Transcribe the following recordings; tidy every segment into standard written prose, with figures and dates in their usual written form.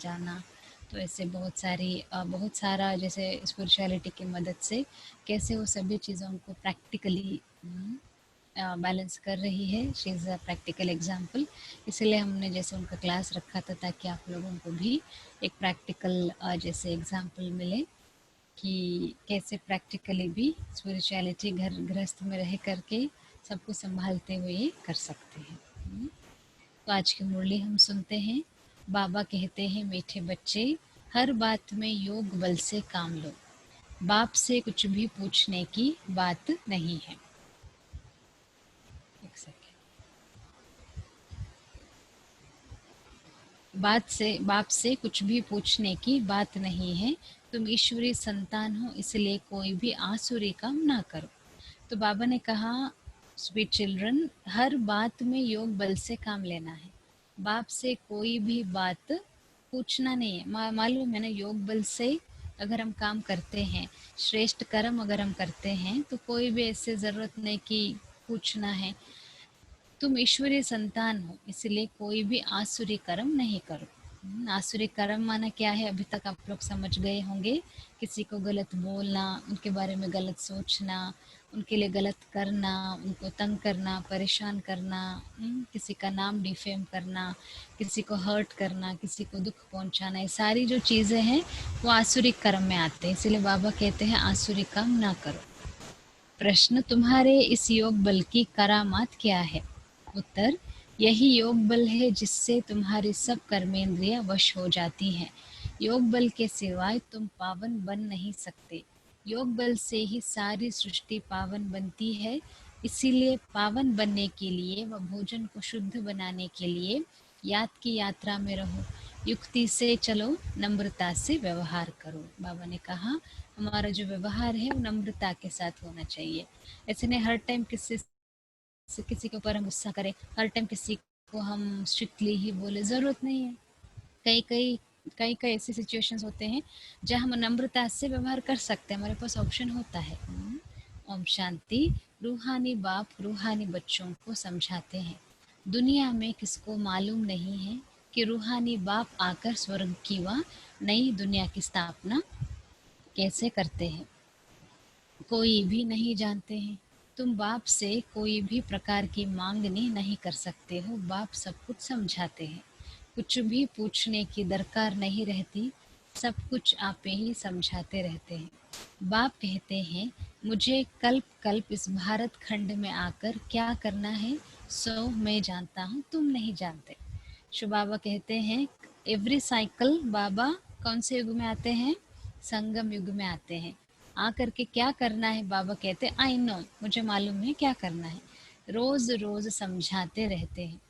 जाना। तो ऐसे बहुत सारा जैसे स्पिरिचुअलिटी की मदद से कैसे वो सभी चीज़ों को प्रैक्टिकली बैलेंस कर रही है। She is a practical example. इसलिए हमने जैसे उनका क्लास रखा था ताकि आप लोगों को भी एक प्रैक्टिकल जैसे एग्जाम्पल मिले कि कैसे प्रैक्टिकली भी स्पिरिचुअलिटी घर गृहस्थ में रह करके सबको संभालते हुए कर सकते हैं। तो आज की मुरली हम सुनते हैं। बाबा कहते हैं, मीठे बच्चे, हर बात में योग बल से काम लो, बाप से कुछ भी पूछने की बात नहीं है। एक सेकेंड। बाप से कुछ भी पूछने की बात नहीं है। तुम ईश्वरी संतान हो, इसलिए कोई भी आसुरी काम ना करो। तो बाबा ने कहा, स्वीट चिल्ड्रन, हर बात में योग बल से काम लेना है। बाप से कोई भी बात पूछना नहीं है। मालूम है ना, योग बल से अगर हम काम करते हैं, श्रेष्ठ कर्म अगर हम करते हैं, तो कोई भी ऐसे ज़रूरत नहीं कि पूछना है। तुम ईश्वरीय संतान हो, इसलिए कोई भी आसुरी कर्म नहीं करो। आसुरी कर्म माना क्या है, अभी तक आप लोग समझ गए होंगे। किसी को गलत बोलना, उनके बारे में गलत सोचना, उनके लिए गलत करना, उनको तंग करना, परेशान करना, किसी का नाम डिफेम करना, किसी को हर्ट करना, किसी को दुख पहुंचाना, ये सारी जो चीज़ें हैं वो आसुरी कर्म में आते हैं। इसलिए बाबा कहते हैं आसुरी काम ना करो। प्रश्न, तुम्हारे इस योग बल की करामात क्या है? उत्तर, यही योग बल है जिससे तुम्हारी सब कर्मेंद्रियां वश हो जाती हैं। योग बल के सिवाय तुम पावन बन नहीं सकते। योग बल से ही सारी सृष्टि पावन बनती है। इसीलिए पावन बनने के लिए व भोजन को शुद्ध बनाने के लिए याद की यात्रा में रहो। युक्ति से चलो, नम्रता से व्यवहार करो। बाबा ने कहा, हमारा जो व्यवहार है वो नम्रता के साथ होना चाहिए। ऐसे नहीं हर टाइम किसी के ऊपर हम गुस्सा करें, हर टाइम किसी को हम स्ट्रिक्टली ही बोले, ज़रूरत नहीं है। कई कई कई कई ऐसे सिचुएशंस होते हैं जहाँ हम नम्रता से व्यवहार कर सकते हैं, हमारे पास ऑप्शन होता है। ओम शांति। रूहानी बाप रूहानी बच्चों को समझाते हैं, दुनिया में किसको मालूम नहीं है कि रूहानी बाप आकर स्वर्ग की व नई दुनिया की स्थापना कैसे करते हैं। कोई भी नहीं जानते हैं। तुम बाप से कोई भी प्रकार की मांगनी नहीं कर सकते हो। बाप सब कुछ समझाते हैं, कुछ भी पूछने की दरकार नहीं रहती, सब कुछ आप ही समझाते रहते हैं। बाप कहते हैं, मुझे कल्प कल्प इस भारत खंड में आकर क्या करना है, सो मैं जानता हूँ, तुम नहीं जानते। शिव बाबा कहते हैं, एवरी साइकिल बाबा कौन से युग में आते हैं? संगम युग में आते हैं। आकर के क्या करना है? बाबा कहते हैं, आई नो, मुझे मालूम है क्या करना है। रोज रोज समझाते रहते हैं।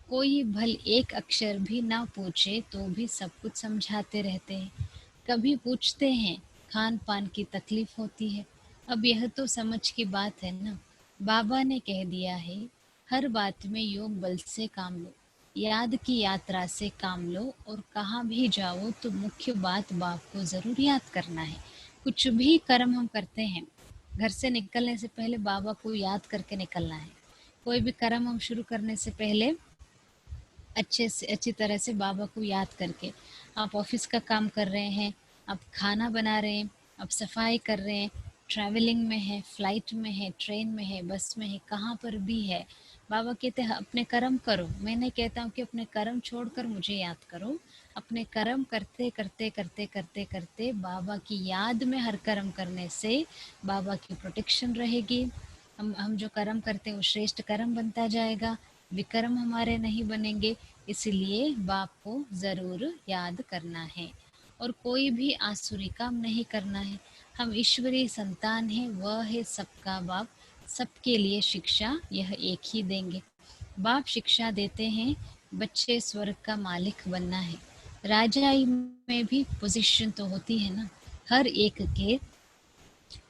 कोई भल एक अक्षर भी ना पूछे तो भी सब कुछ समझाते रहते हैं। कभी पूछते हैं, खान पान की तकलीफ होती है। अब यह तो समझ की बात है ना। बाबा ने कह दिया है, हर बात में योग बल से काम लो, याद की यात्रा से काम लो, और कहाँ भी जाओ तो मुख्य बात बाप को ज़रूर याद करना है। कुछ भी कर्म हम करते हैं, घर से निकलने से पहले बाबा को याद करके निकलना है। कोई भी कर्म हम शुरू करने से पहले अच्छी तरह से बाबा को याद करके, आप ऑफिस का काम कर रहे हैं, आप खाना बना रहे हैं, आप सफाई कर रहे हैं, ट्रैवलिंग में है, फ्लाइट में है, ट्रेन में है, बस में है, कहाँ पर भी है, बाबा कहते हैं अपने कर्म करो। मैं नहीं कहता हूँ कि अपने कर्म छोड़कर मुझे याद करो। अपने कर्म करते करते करते करते करते बाबा की याद में हर कर्म करने से बाबा की प्रोटेक्शन रहेगी। हम जो कर्म करते हैं वो श्रेष्ठ कर्म बनता जाएगा, विकर्म हमारे नहीं बनेंगे। इसलिए बाप को ज़रूर याद करना है, और कोई भी आसुरी काम नहीं करना है। हम ईश्वरीय संतान हैं, वह है सबका बाप, सबके लिए शिक्षा यह एक ही देंगे। बाप शिक्षा देते हैं, बच्चे स्वर्ग का मालिक बनना है। राजाई में भी पोजीशन तो होती है ना, हर एक के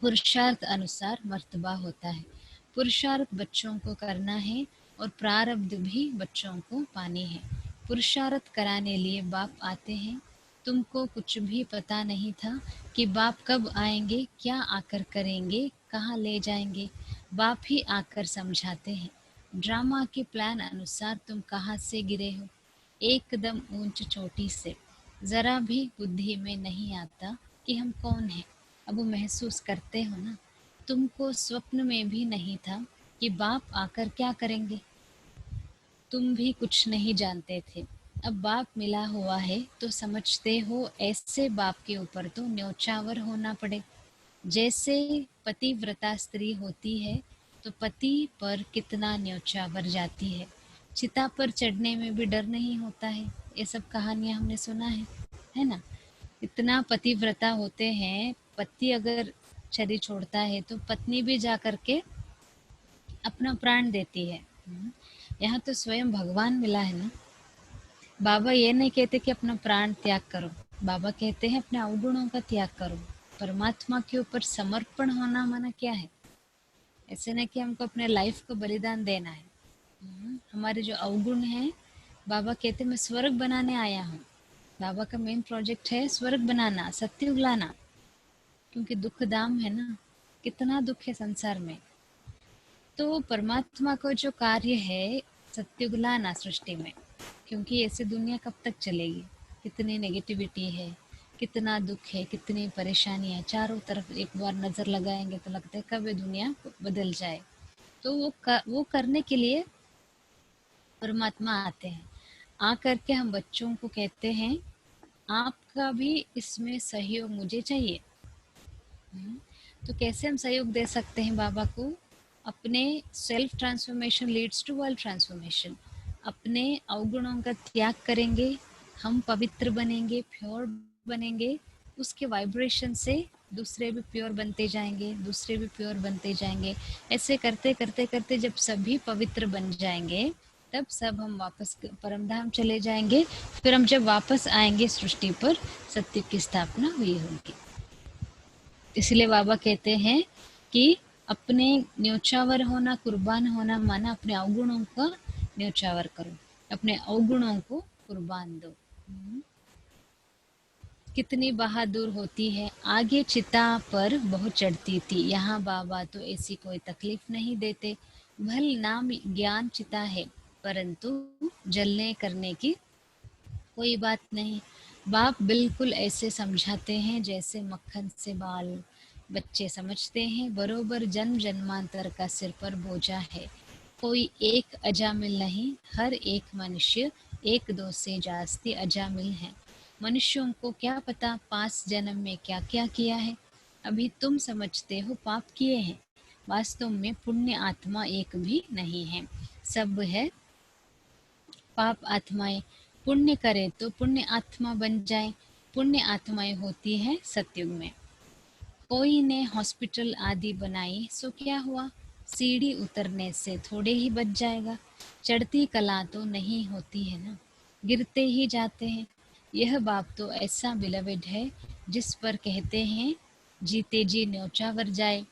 पुरुषार्थ अनुसार मर्तबा होता है। पुरुषार्थ बच्चों को करना है और प्रारब्ध भी बच्चों को पानी है। पुरुषार्थ कराने लिए बाप आते हैं। तुमको कुछ भी पता नहीं था कि बाप कब आएंगे, क्या आकर करेंगे, कहाँ ले जाएंगे। बाप ही आकर समझाते हैं। ड्रामा के प्लान अनुसार तुम कहाँ से गिरे हो, एकदम ऊंच चोटी से। ज़रा भी बुद्धि में नहीं आता कि हम कौन हैं। अब वो महसूस करते हो ना, तुमको स्वप्न में भी नहीं था कि बाप आकर क्या करेंगे। तुम भी कुछ नहीं जानते थे। अब बाप मिला हुआ है तो समझते हो ऐसे बाप के ऊपर तो न्योछावर होना पड़े। जैसे पतिव्रता स्त्री होती है तो पति पर कितना न्योछावर जाती है। चिता पर चढ़ने में भी डर नहीं होता है। ये सब कहानियां हमने सुना है ना? इतना पतिव्रता होते हैं, पति अगर शरीर छोड़ता है तो पत्नी भी जा करके अपना प्राण देती है। यहाँ तो स्वयं भगवान मिला है ना। बाबा ये नहीं कहते कि अपना प्राण त्याग करो, बाबा कहते हैं अपने अवगुणों का त्याग करो। परमात्मा के ऊपर समर्पण होना माना क्या है? ऐसे नहीं कि हमको अपने लाइफ को बलिदान देना है। हमारे जो अवगुण हैं, बाबा कहते मैं स्वर्ग बनाने आया हूँ। बाबा का मेन प्रोजेक्ट है स्वर्ग बनाना, सत्युग लाना। क्योंकि दुख दाम है ना, कितना दुख है संसार में। तो परमात्मा को जो कार्य है सत्युग लाना सृष्टि में, क्योंकि ऐसे दुनिया कब तक चलेगी। कितनी नेगेटिविटी है, कितना दुख है, कितनी परेशानियां चारों तरफ। एक बार नजर लगाएंगे तो लगता है कब ये दुनिया बदल जाए। तो वो करने के लिए परमात्मा आते हैं। आ करके हम बच्चों को कहते हैं आपका भी इसमें सहयोग मुझे चाहिए। हम्म, तो कैसे हम सहयोग दे सकते हैं बाबा को? अपने self transformation leads to world transformation. अपने अवगुणों का त्याग करेंगे, हम पवित्र बनेंगे, प्योर बनेंगे। उसके वाइब्रेशन से दूसरे भी प्योर बनते जाएंगे, दूसरे भी प्योर बनते जाएंगे। ऐसे करते करते करते जब सभी पवित्र बन जाएंगे, तब सब हम वापस परमधाम चले जाएंगे। फिर हम जब वापस आएंगे सृष्टि पर, सत्य की स्थापना हुई होगी। इसलिए बाबा कहते हैं कि अपने न्योछावर होना, कुर्बान होना माना अपने अवगुणों का न्योछावर करो, अपने अवगुणों को कुर्बान दो। कितनी बहादुर होती है, आगे चिता पर बहुत चढ़ती थी। यहाँ बाबा तो ऐसी कोई तकलीफ नहीं देते। भल नाम ज्ञान चिता है, परंतु जलने करने की कोई बात नहीं। बाप बिल्कुल ऐसे समझाते हैं जैसे मक्खन से बाल। बच्चे समझते हैं बरोबर जन्म जन्मांतर का सिर पर बोझा है। कोई एक अजामिल नहीं, हर एक मनुष्य एक दो से जास्ती अजामिल है। मनुष्यों को क्या पता पास जन्म में क्या क्या किया है। अभी तुम समझते हो पाप किए हैं, वास्तव में पुण्य आत्मा एक भी नहीं है। सब है पाप आत्माएं। पुण्य करे तो पुण्य आत्मा बन जाए। पुण्य आत्माएं होती है सतयुग में। कोई ने हॉस्पिटल आदि बनाई सो क्या हुआ, सीढ़ी उतरने से थोड़े ही बच जाएगा। चढ़ती कला तो नहीं होती है ना, गिरते ही जाते हैं। यह बाप तो ऐसा बिलवेड है जिस पर कहते हैं जीते जी न्योछावर जाए,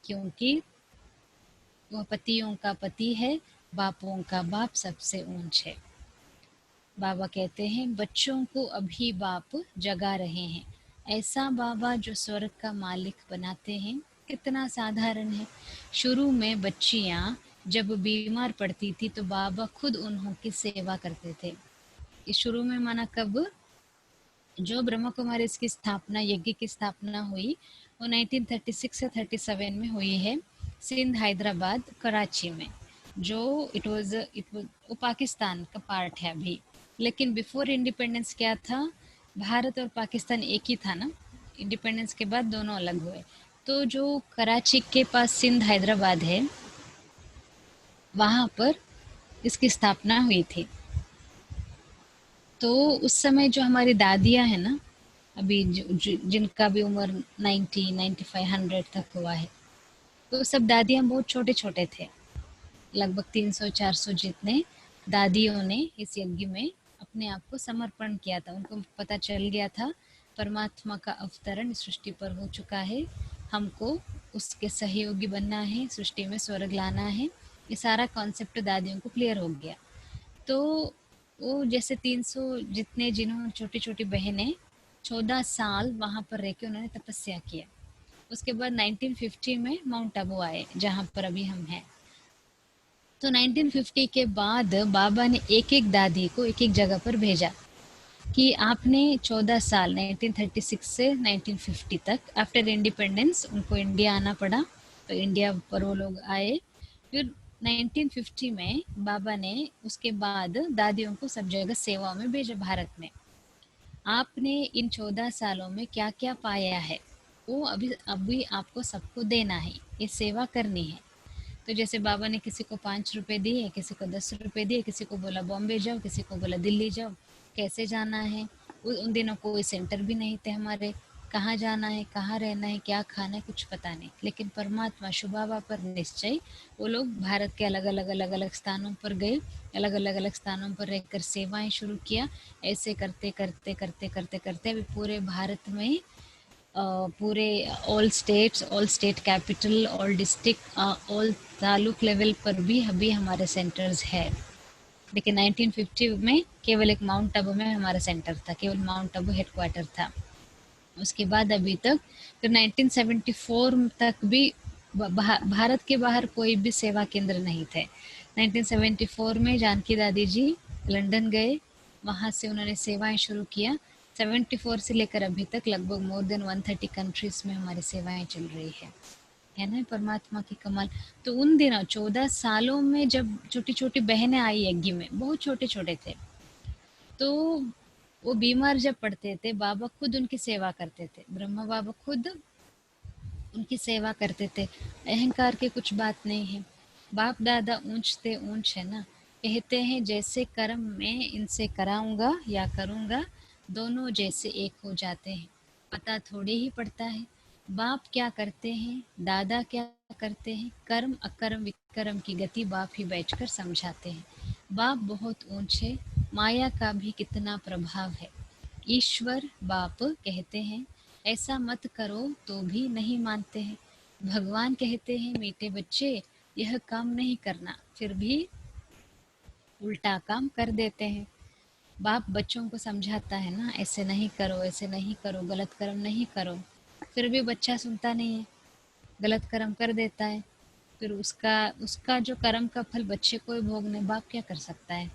क्योंकि वह पतियों का पति है, बापों का बाप सबसे ऊंच है। बाबा कहते हैं बच्चों को अभी बाप जगा रहे हैं। ऐसा बाबा जो स्वर्ग का मालिक बनाते हैं, कितना साधारण है। शुरू में बच्चियां जब बीमार पड़ती थी तो बाबा खुद उन्हों की सेवा करते थे। इस शुरू में माना कब, जो ब्रह्मा कुमारी की स्थापना, यज्ञ की स्थापना हुई, वो 1936 से 37 में हुई है, सिंध हैदराबाद कराची में। जो इट वाज वो पाकिस्तान का पार्ट है अभी। लेकिन बिफोर इंडिपेंडेंस क्या था, भारत और पाकिस्तान एक ही था ना। इंडिपेंडेंस के बाद दोनों अलग हुए। तो जो कराची के पास सिंध हैदराबाद है, वहाँ पर इसकी स्थापना हुई थी। तो उस समय जो हमारी दादियाँ हैं ना, अभी जिनका भी उम्र 90, 95, 100 तक हुआ है, तो सब दादियाँ बहुत छोटे छोटे थे। लगभग 300-400 जितने दादियों ने इस यज्ञ में अपने आप को समर्पण किया था। उनको पता चल गया था परमात्मा का अवतरण सृष्टि पर हो चुका है, हमको उसके सहयोगी बनना है, सृष्टि में स्वर्ग लाना है। ये सारा कॉन्सेप्ट दादियों को क्लियर हो गया। तो वो जैसे 300 जितने, जिन्होंने छोटी छोटी बहनें 14 साल वहाँ पर रह के उन्होंने तपस्या किया। उसके बाद 1950 में माउंट आबू आए जहाँ पर अभी हम हैं। तो 1950 के बाद बाबा ने एक एक दादी को एक एक जगह पर भेजा। कि आपने 14 साल 1936 से 1950 तक आफ्टर इंडिपेंडेंस उनको इंडिया आना पड़ा, तो इंडिया पर वो लोग आए। फिर 1950 में बाबा ने उसके बाद दादियों को सब जगह सेवाओं में भेजा भारत में। आपने इन 14 सालों में क्या क्या पाया है, वो अभी अभी आपको सबको देना है, ये सेवा करनी है। तो जैसे बाबा ने किसी को 5 रुपए दिए, किसी को 10 रुपए दिए, किसी को बोला बॉम्बे जाओ, किसी को बोला दिल्ली जाओ, कैसे जाना है। उन दिनों कोई सेंटर भी नहीं थे हमारे, कहाँ जाना है, कहाँ रहना है, क्या खाना है, कुछ पता नहीं। लेकिन परमात्मा शुभावा पर निश्चय, वो लोग भारत के अलग अलग अलग अलग स्थानों पर गए, अलग अलग अलग स्थानों पर रहकर सेवाएं शुरू किया। ऐसे करते करते करते करते करते अभी पूरे भारत में पूरे all states, all state capital, all district, all taluk level पर भी अभी हमारे सेंटर्स है। लेकिन 1950 में केवल एक माउंट आबू में हमारा सेंटर था, केवल माउंट आबू हेडक्वार्टर था। उसके बाद अभी तक, फिर 1974 तक भी भारत के बाहर कोई भी सेवा केंद्र नहीं थे। 1974 में जानकी दादी जी लंदन गए, वहाँ से उन्होंने सेवाएं शुरू किया। 74 से लेकर अभी तक लगभग मोर देन 130 कंट्रीज में हमारी सेवाएं चल रही है ना, परमात्मा की कमाल। तो उन दिनों 14 सालों में जब छोटी छोटी बहनें आई यज्ञ में, बहुत छोटे छोटे थे, तो वो बीमार जब पड़ते थे, बाबा खुद उनकी सेवा करते थे, ब्रह्मा बाबा खुद उनकी सेवा करते थे। अहंकार की कुछ बात नहीं है, बाप दादा ऊंच थे ऊंच है ना। कहते हैं जैसे कर्म मैं इनसे कराऊंगा या करूंगा, दोनों जैसे एक हो जाते हैं, पता थोड़ी ही पड़ता है। बाप क्या करते हैं, दादा क्या करते हैं, कर्म अकर्म विकर्म की गति बाप ही बैठकर समझाते हैं। बाप बहुत ऊंचे, माया का भी कितना प्रभाव है। ईश्वर बाप कहते हैं ऐसा मत करो तो भी नहीं मानते हैं। भगवान कहते हैं मीठे बच्चे यह काम नहीं करना, फिर भी उल्टा काम कर देते हैं। बाप बच्चों को समझाता है ना, ऐसे नहीं करो, ऐसे नहीं करो, गलत कर्म नहीं करो, फिर भी बच्चा सुनता नहीं है, गलत कर्म कर देता है। फिर उसका उसका जो कर्म का फल बच्चे को ही भोगने, बाप क्या कर सकता है।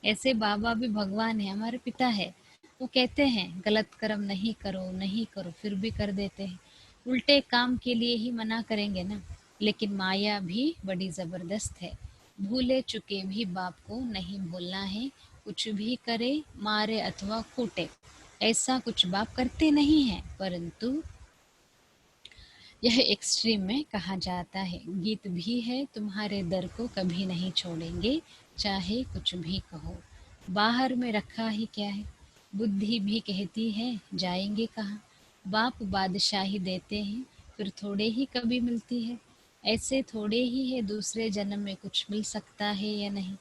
ऐसे बाबा भी भगवान है, हमारे पिता है। वो कहते हैं गलत कर्म नहीं करो नहीं करो, फिर भी कर देते हैं। उल्टे काम के लिए ही मना करेंगे ना। लेकिन माया भी बड़ी जबरदस्त है, भूले चुके भी बाप को नहीं भूलना है। कुछ भी करे, मारे अथवा कूटे, ऐसा कुछ बाप करते नहीं है। परंतु यह एक्सट्रीम में कहा जाता है, गीत भी है तुम्हारे दर को कभी नहीं छोड़ेंगे, चाहे कुछ भी कहो। बाहर में रखा ही क्या है, बुद्धि भी कहती है जाएंगे कहाँ। बाप बादशाही देते हैं, फिर थोड़े ही कभी मिलती है। ऐसे थोड़े ही है, दूसरे जन्म में कुछ मिल सकता है या नहीं।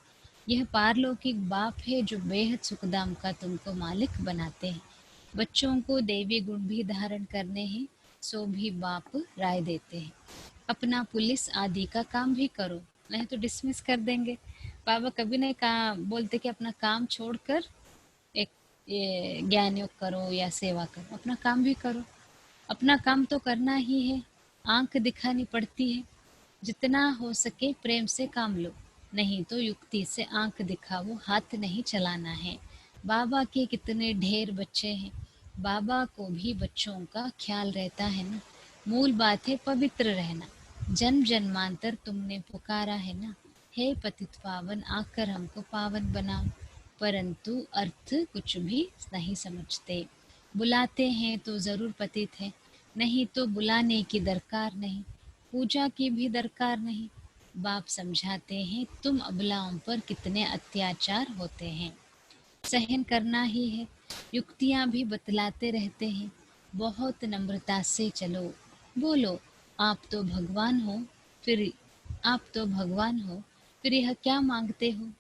यह पारलौकिक बाप है जो बेहद सुखदाम का तुमको मालिक बनाते हैं। बच्चों को देवी गुण भी धारण करने हैं, सो भी बाप राय देते हैं। अपना पुलिस आदि का काम भी करो, नहीं तो डिसमिस कर देंगे। बाबा कभी नहीं कहा बोलते कि अपना काम छोड़कर एक ये ज्ञान योग करो या सेवा करो, अपना काम भी करो। अपना काम तो करना ही है, आंख दिखानी पड़ती है। जितना हो सके प्रेम से काम लो, नहीं तो युक्ति से आंख दिखाओ, हाथ नहीं चलाना है। बाबा के कितने ढेर बच्चे हैं, बाबा को भी बच्चों का ख्याल रहता है ना। मूल बात है पवित्र रहना, जन्म जन्मांतर तुमने पुकारा है ना। हे पतित पावन आकर हमको पावन बनाओ, परंतु अर्थ कुछ भी नहीं समझते। बुलाते हैं तो जरूर पतित है, नहीं तो बुलाने की दरकार नहीं, पूजा की भी दरकार नहीं। बाप समझाते हैं तुम अबलाओं पर कितने अत्याचार होते हैं, सहन करना ही है। युक्तियां भी बतलाते रहते हैं, बहुत नम्रता से चलो। बोलो आप तो भगवान हो, फिर आप तो भगवान हो, फिर यह क्या मांगते हो।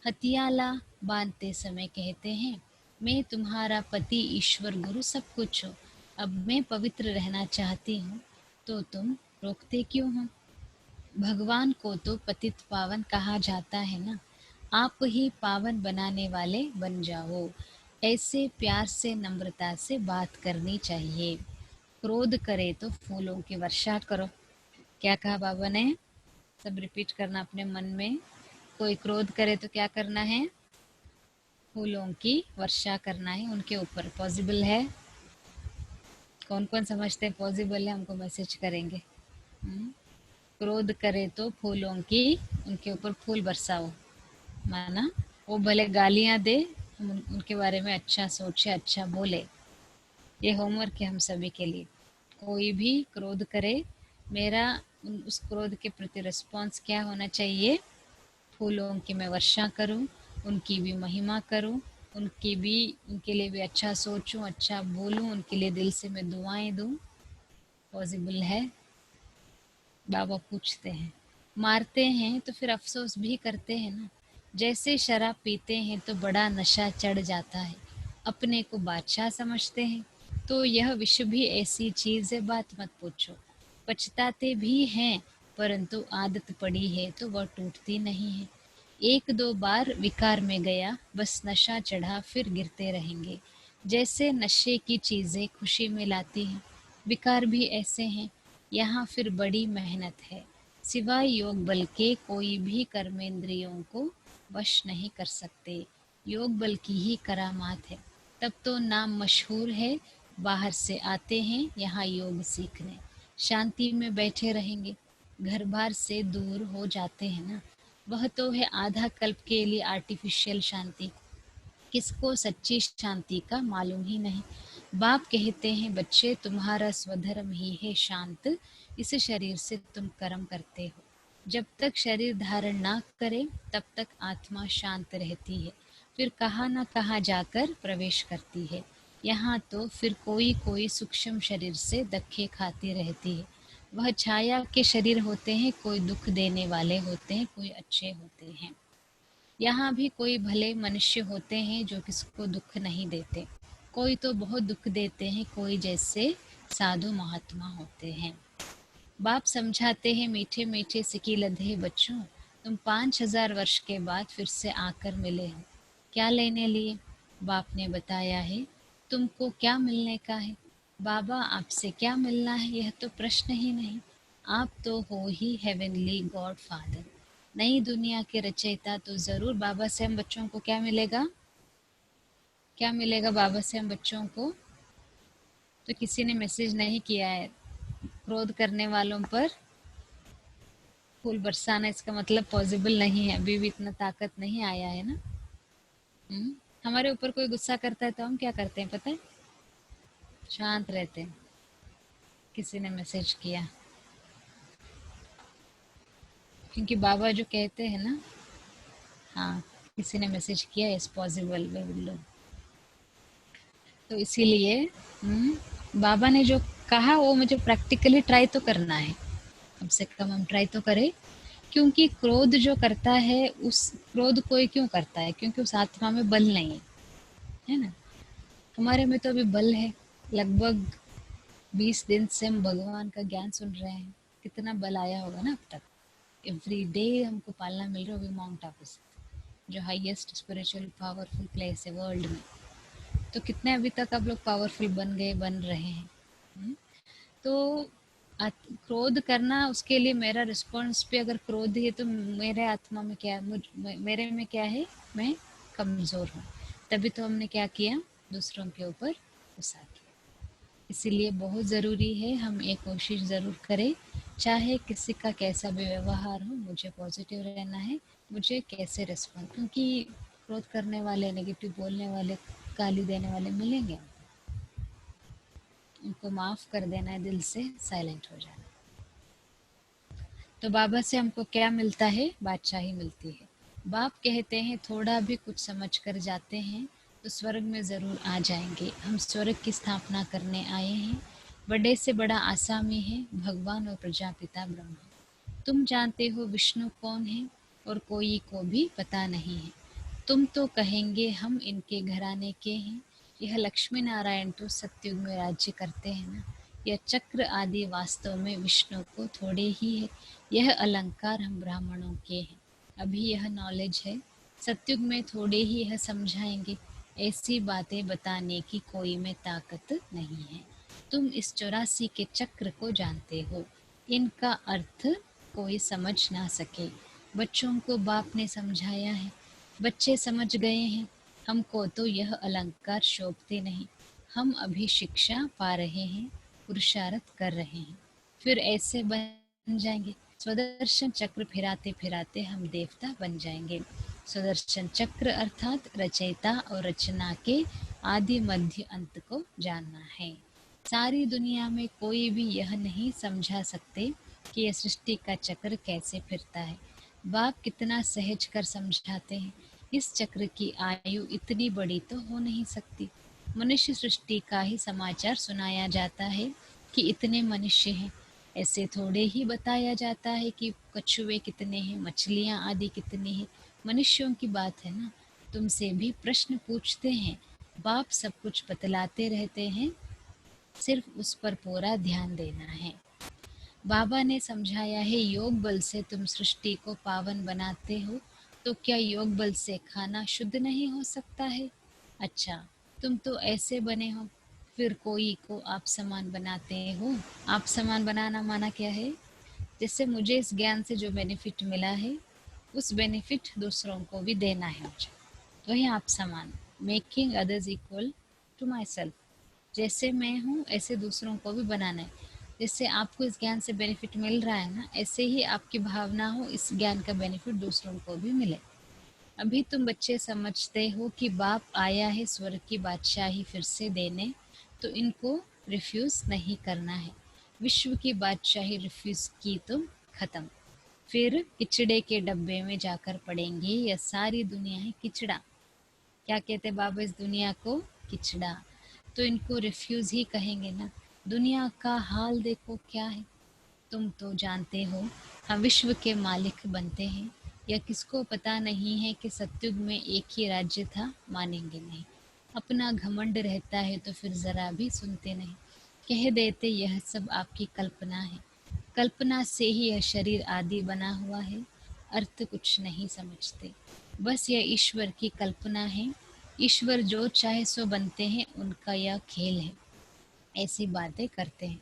हथियाला बांधते समय कहते हैं मैं तुम्हारा पति ईश्वर गुरु सब कुछ हो, अब मैं पवित्र रहना चाहती हूँ, तो तुम रोकते क्यों हो। भगवान को तो पतित पावन कहा जाता है ना, आप ही पावन बनाने वाले बन जाओ। ऐसे प्यार से नम्रता से बात करनी चाहिए। क्रोध करे तो फूलों की वर्षा करो। क्या कहा बाबा ने, सब रिपीट करना अपने मन में। कोई क्रोध करे तो क्या करना है, फूलों की वर्षा करना है उनके ऊपर। पॉसिबल है? कौन कौन समझते हैं पॉसिबल है, हमको मैसेज करेंगे। हम्म? क्रोध करे तो फूलों की उनके ऊपर फूल बरसाओ, माना वो भले गालियां दे, हम उनके बारे में अच्छा सोचे, अच्छा बोले। ये होमवर्क है हम सभी के लिए। कोई भी क्रोध करे, मेरा उस क्रोध के प्रति रिस्पॉन्स क्या होना चाहिए? फूलों की मैं वर्षा करूं, उनकी भी महिमा करूं, उनकी भी, उनके लिए भी अच्छा सोचूं, अच्छा बोलूं, उनके लिए दिल से मैं दुआएं दूं। पॉसिबल है? बाबा पूछते हैं। मारते हैं तो फिर अफसोस भी करते हैं ना। जैसे शराब पीते हैं तो बड़ा नशा चढ़ जाता है, अपने को बादशाह समझते हैं। तो यह विश्व भी ऐसी चीज है, बात मत पूछो। पछताते भी हैं, परंतु आदत पड़ी है तो वह टूटती नहीं है। एक दो बार विकार में गया, बस नशा चढ़ा फिर गिरते रहेंगे। जैसे नशे की चीजें खुशी में लाती हैं, विकार भी ऐसे हैं, यहाँ फिर बड़ी मेहनत है। सिवाय योग बल के कोई भी कर्मेंद्रियों को वश नहीं कर सकते। योग बल की ही करामात है, तब तो नाम मशहूर है। बाहर से आते हैं यहाँ योग सीखने, शांति में बैठे रहेंगे, घर बार से दूर हो जाते हैं ना। वह तो है आधा कल्प के लिए आर्टिफिशियल शांति, किसको सच्ची शांति का मालूम ही नहीं। बाप कहते हैं, बच्चे तुम्हारा स्वधर्म ही है शांत, इस शरीर से तुम कर्म करते हो। जब तक शरीर धारण ना करे तब तक आत्मा शांत रहती है, फिर कहाँ न कहाँ जाकर प्रवेश करती है। यहाँ तो फिर कोई कोई सूक्ष्म शरीर से धक्के खाती रहती है। वह छाया के शरीर होते हैं, कोई दुख देने वाले होते हैं, कोई अच्छे होते हैं। यहाँ भी कोई भले मनुष्य होते हैं जो किसको दुख नहीं देते, कोई तो बहुत दुख देते हैं, कोई जैसे साधु महात्मा होते हैं। बाप समझाते हैं, मीठे मीठे सिकी लधे बच्चों, तुम 5,000 वर्ष के बाद फिर से आकर मिले हो। क्या लेने लिए? बाप ने बताया है, तुमको क्या मिलने का है। बाबा आपसे क्या मिलना है यह तो प्रश्न ही नहीं। आप तो हो ही हेवनली गॉड फादर, नई दुनिया के रचयिता। तो जरूर बाबा से हम बच्चों को क्या मिलेगा? क्या मिलेगा बाबा से हम बच्चों को? तो किसी ने मैसेज नहीं किया है। क्रोध करने वालों पर फूल बरसाना, इसका मतलब पॉसिबल नहीं है, अभी भी इतना ताकत नहीं आया है ना। हम्म? हमारे ऊपर कोई गुस्सा करता है तो हम क्या करते हैं पता है? शांत रहते हैं। किसी ने मैसेज किया, क्योंकि बाबा जो कहते हैं ना। हाँ, किसी ने मैसेज किया, इज पॉसिबल वे विल। तो इसीलिए बाबा ने जो कहा वो मुझे प्रैक्टिकली ट्राई तो करना है, कम से कम हम ट्राई तो करें। क्योंकि क्रोध जो करता है, उस क्रोध कोई क्यों करता है? क्योंकि उस आत्मा में बल नहीं है, है ना। हमारे में तो अभी बल है। लगभग 20 दिन से हम भगवान का ज्ञान सुन रहे हैं, कितना बल आया होगा ना अब तक। एवरी डे हमको पालना मिल रहा है, अभी माउंट आबू से, जो हाईएस्ट स्पिरिचुअल पावरफुल प्लेस है वर्ल्ड में। तो कितने अभी तक आप लोग पावरफुल बन गए, बन रहे हैं। हम्म? तो क्रोध करना, उसके लिए मेरा रिस्पॉन्स भी अगर क्रोध है तो मेरे आत्मा में क्या, मेरे में क्या है? मैं कमज़ोर हूँ। तभी तो हमने क्या किया? दूसरों के ऊपर गुस्सा किया। इसीलिए बहुत ज़रूरी है हम एक कोशिश ज़रूर करें, चाहे किसी का कैसा भी व्यवहार हो, मुझे पॉजिटिव रहना है, मुझे कैसे रिस्पॉन्ड। क्योंकि क्रोध करने वाले, नेगेटिव बोलने वाले, गाली देने वाले मिलेंगे, उनको माफ़ कर देना है, दिल से साइलेंट हो जाना। तो बाबा से हमको क्या मिलता है? बादशाही मिलती है। बाप कहते हैं, थोड़ा भी कुछ समझ कर जाते हैं तो स्वर्ग में ज़रूर आ जाएंगे। हम स्वर्ग की स्थापना करने आए हैं। बड़े से बड़ा आसामी है भगवान और प्रजापिता ब्रह्मा। तुम जानते हो विष्णु कौन है, और कोई को भी पता नहीं है। तुम तो कहेंगे हम इनके घराने के हैं। यह लक्ष्मी नारायण तो सतयुग में राज्य करते हैं ना। यह चक्र आदि वास्तव में विष्णु को थोड़े ही है। यह अलंकार हम ब्राह्मणों के हैं। अभी यह नॉलेज है, सतयुग में थोड़े ही यह समझाएंगे। ऐसी बातें बताने की कोई में ताकत नहीं है। तुम इस 84 के चक्र को जानते हो, इनका अर्थ कोई समझ ना सके। बच्चों को बाप ने समझाया है, बच्चे समझ गए हैं। हमको तो यह अलंकार शोभते नहीं, हम अभी शिक्षा पा रहे हैं, पुरुषार्थ कर रहे हैं, फिर ऐसे बन जाएंगे। स्वदर्शन चक्र फिराते फिराते हम देवता बन जाएंगे। स्वदर्शन चक्र अर्थात रचयिता और रचना के आदि मध्य अंत को जानना है। सारी दुनिया में कोई भी यह नहीं समझा सकते कि यह सृष्टि का चक्र कैसे फिरता है। बाप कितना सहज कर समझाते हैं। इस चक्र की आयु इतनी बड़ी तो हो नहीं सकती। मनुष्य सृष्टि का ही समाचार सुनाया जाता है कि इतने मनुष्य हैं। ऐसे थोड़े ही बताया जाता है कि कछुए कितने हैं, मछलियाँ आदि कितनी हैं। मनुष्यों की बात है ना। तुमसे भी प्रश्न पूछते हैं, बाप सब कुछ बतलाते रहते हैं, सिर्फ उस पर पूरा ध्यान देना है। बाबा ने समझाया है, योग बल से तुम सृष्टि को पावन बनाते हो, तो क्या योग बल से खाना शुद्ध नहीं हो सकता है? अच्छा, तुम तो ऐसे बने हो, फिर कोई को आप समान बनाते हो। आप समान बनाना माना क्या है? जैसे मुझे इस ज्ञान से जो बेनिफिट मिला है, उस बेनिफिट दूसरों को भी देना है मुझे। वही आप समान, making others equal to my self. जैसे मैं हूँ ऐसे दूसरों को भी बनाना है। जैसे आपको इस ज्ञान से बेनिफिट मिल रहा है ना, ऐसे ही आपकी भावना हो इस ज्ञान का बेनिफिट दूसरों को भी मिले। अभी तुम बच्चे समझते हो कि बाप आया है स्वर्ग की बादशाही फिर से देने, तो इनको रिफ्यूज नहीं करना है। विश्व की बादशाही रिफ्यूज की तो खत्म, फिर किचड़े के डब्बे में जाकर पड़ेंगे। यह सारी दुनिया है किचड़ा। क्या कहते बाबा इस दुनिया को? किचड़ा। तो इनको रिफ्यूज ही कहेंगे ना। दुनिया का हाल देखो क्या है। तुम तो जानते हो हम विश्व के मालिक बनते हैं। यह किसको पता नहीं है कि सतयुग में एक ही राज्य था, मानेंगे नहीं। अपना घमंड रहता है तो फिर जरा भी सुनते नहीं। कह देते यह सब आपकी कल्पना है। कल्पना से ही यह शरीर आदि बना हुआ है। अर्थ कुछ नहीं समझते। बस यह ईश्वर की कल्पना है। ईश्वर जो चाहे सो बनते हैं, उनका यह खेल है। ऐसी बातें करते हैं,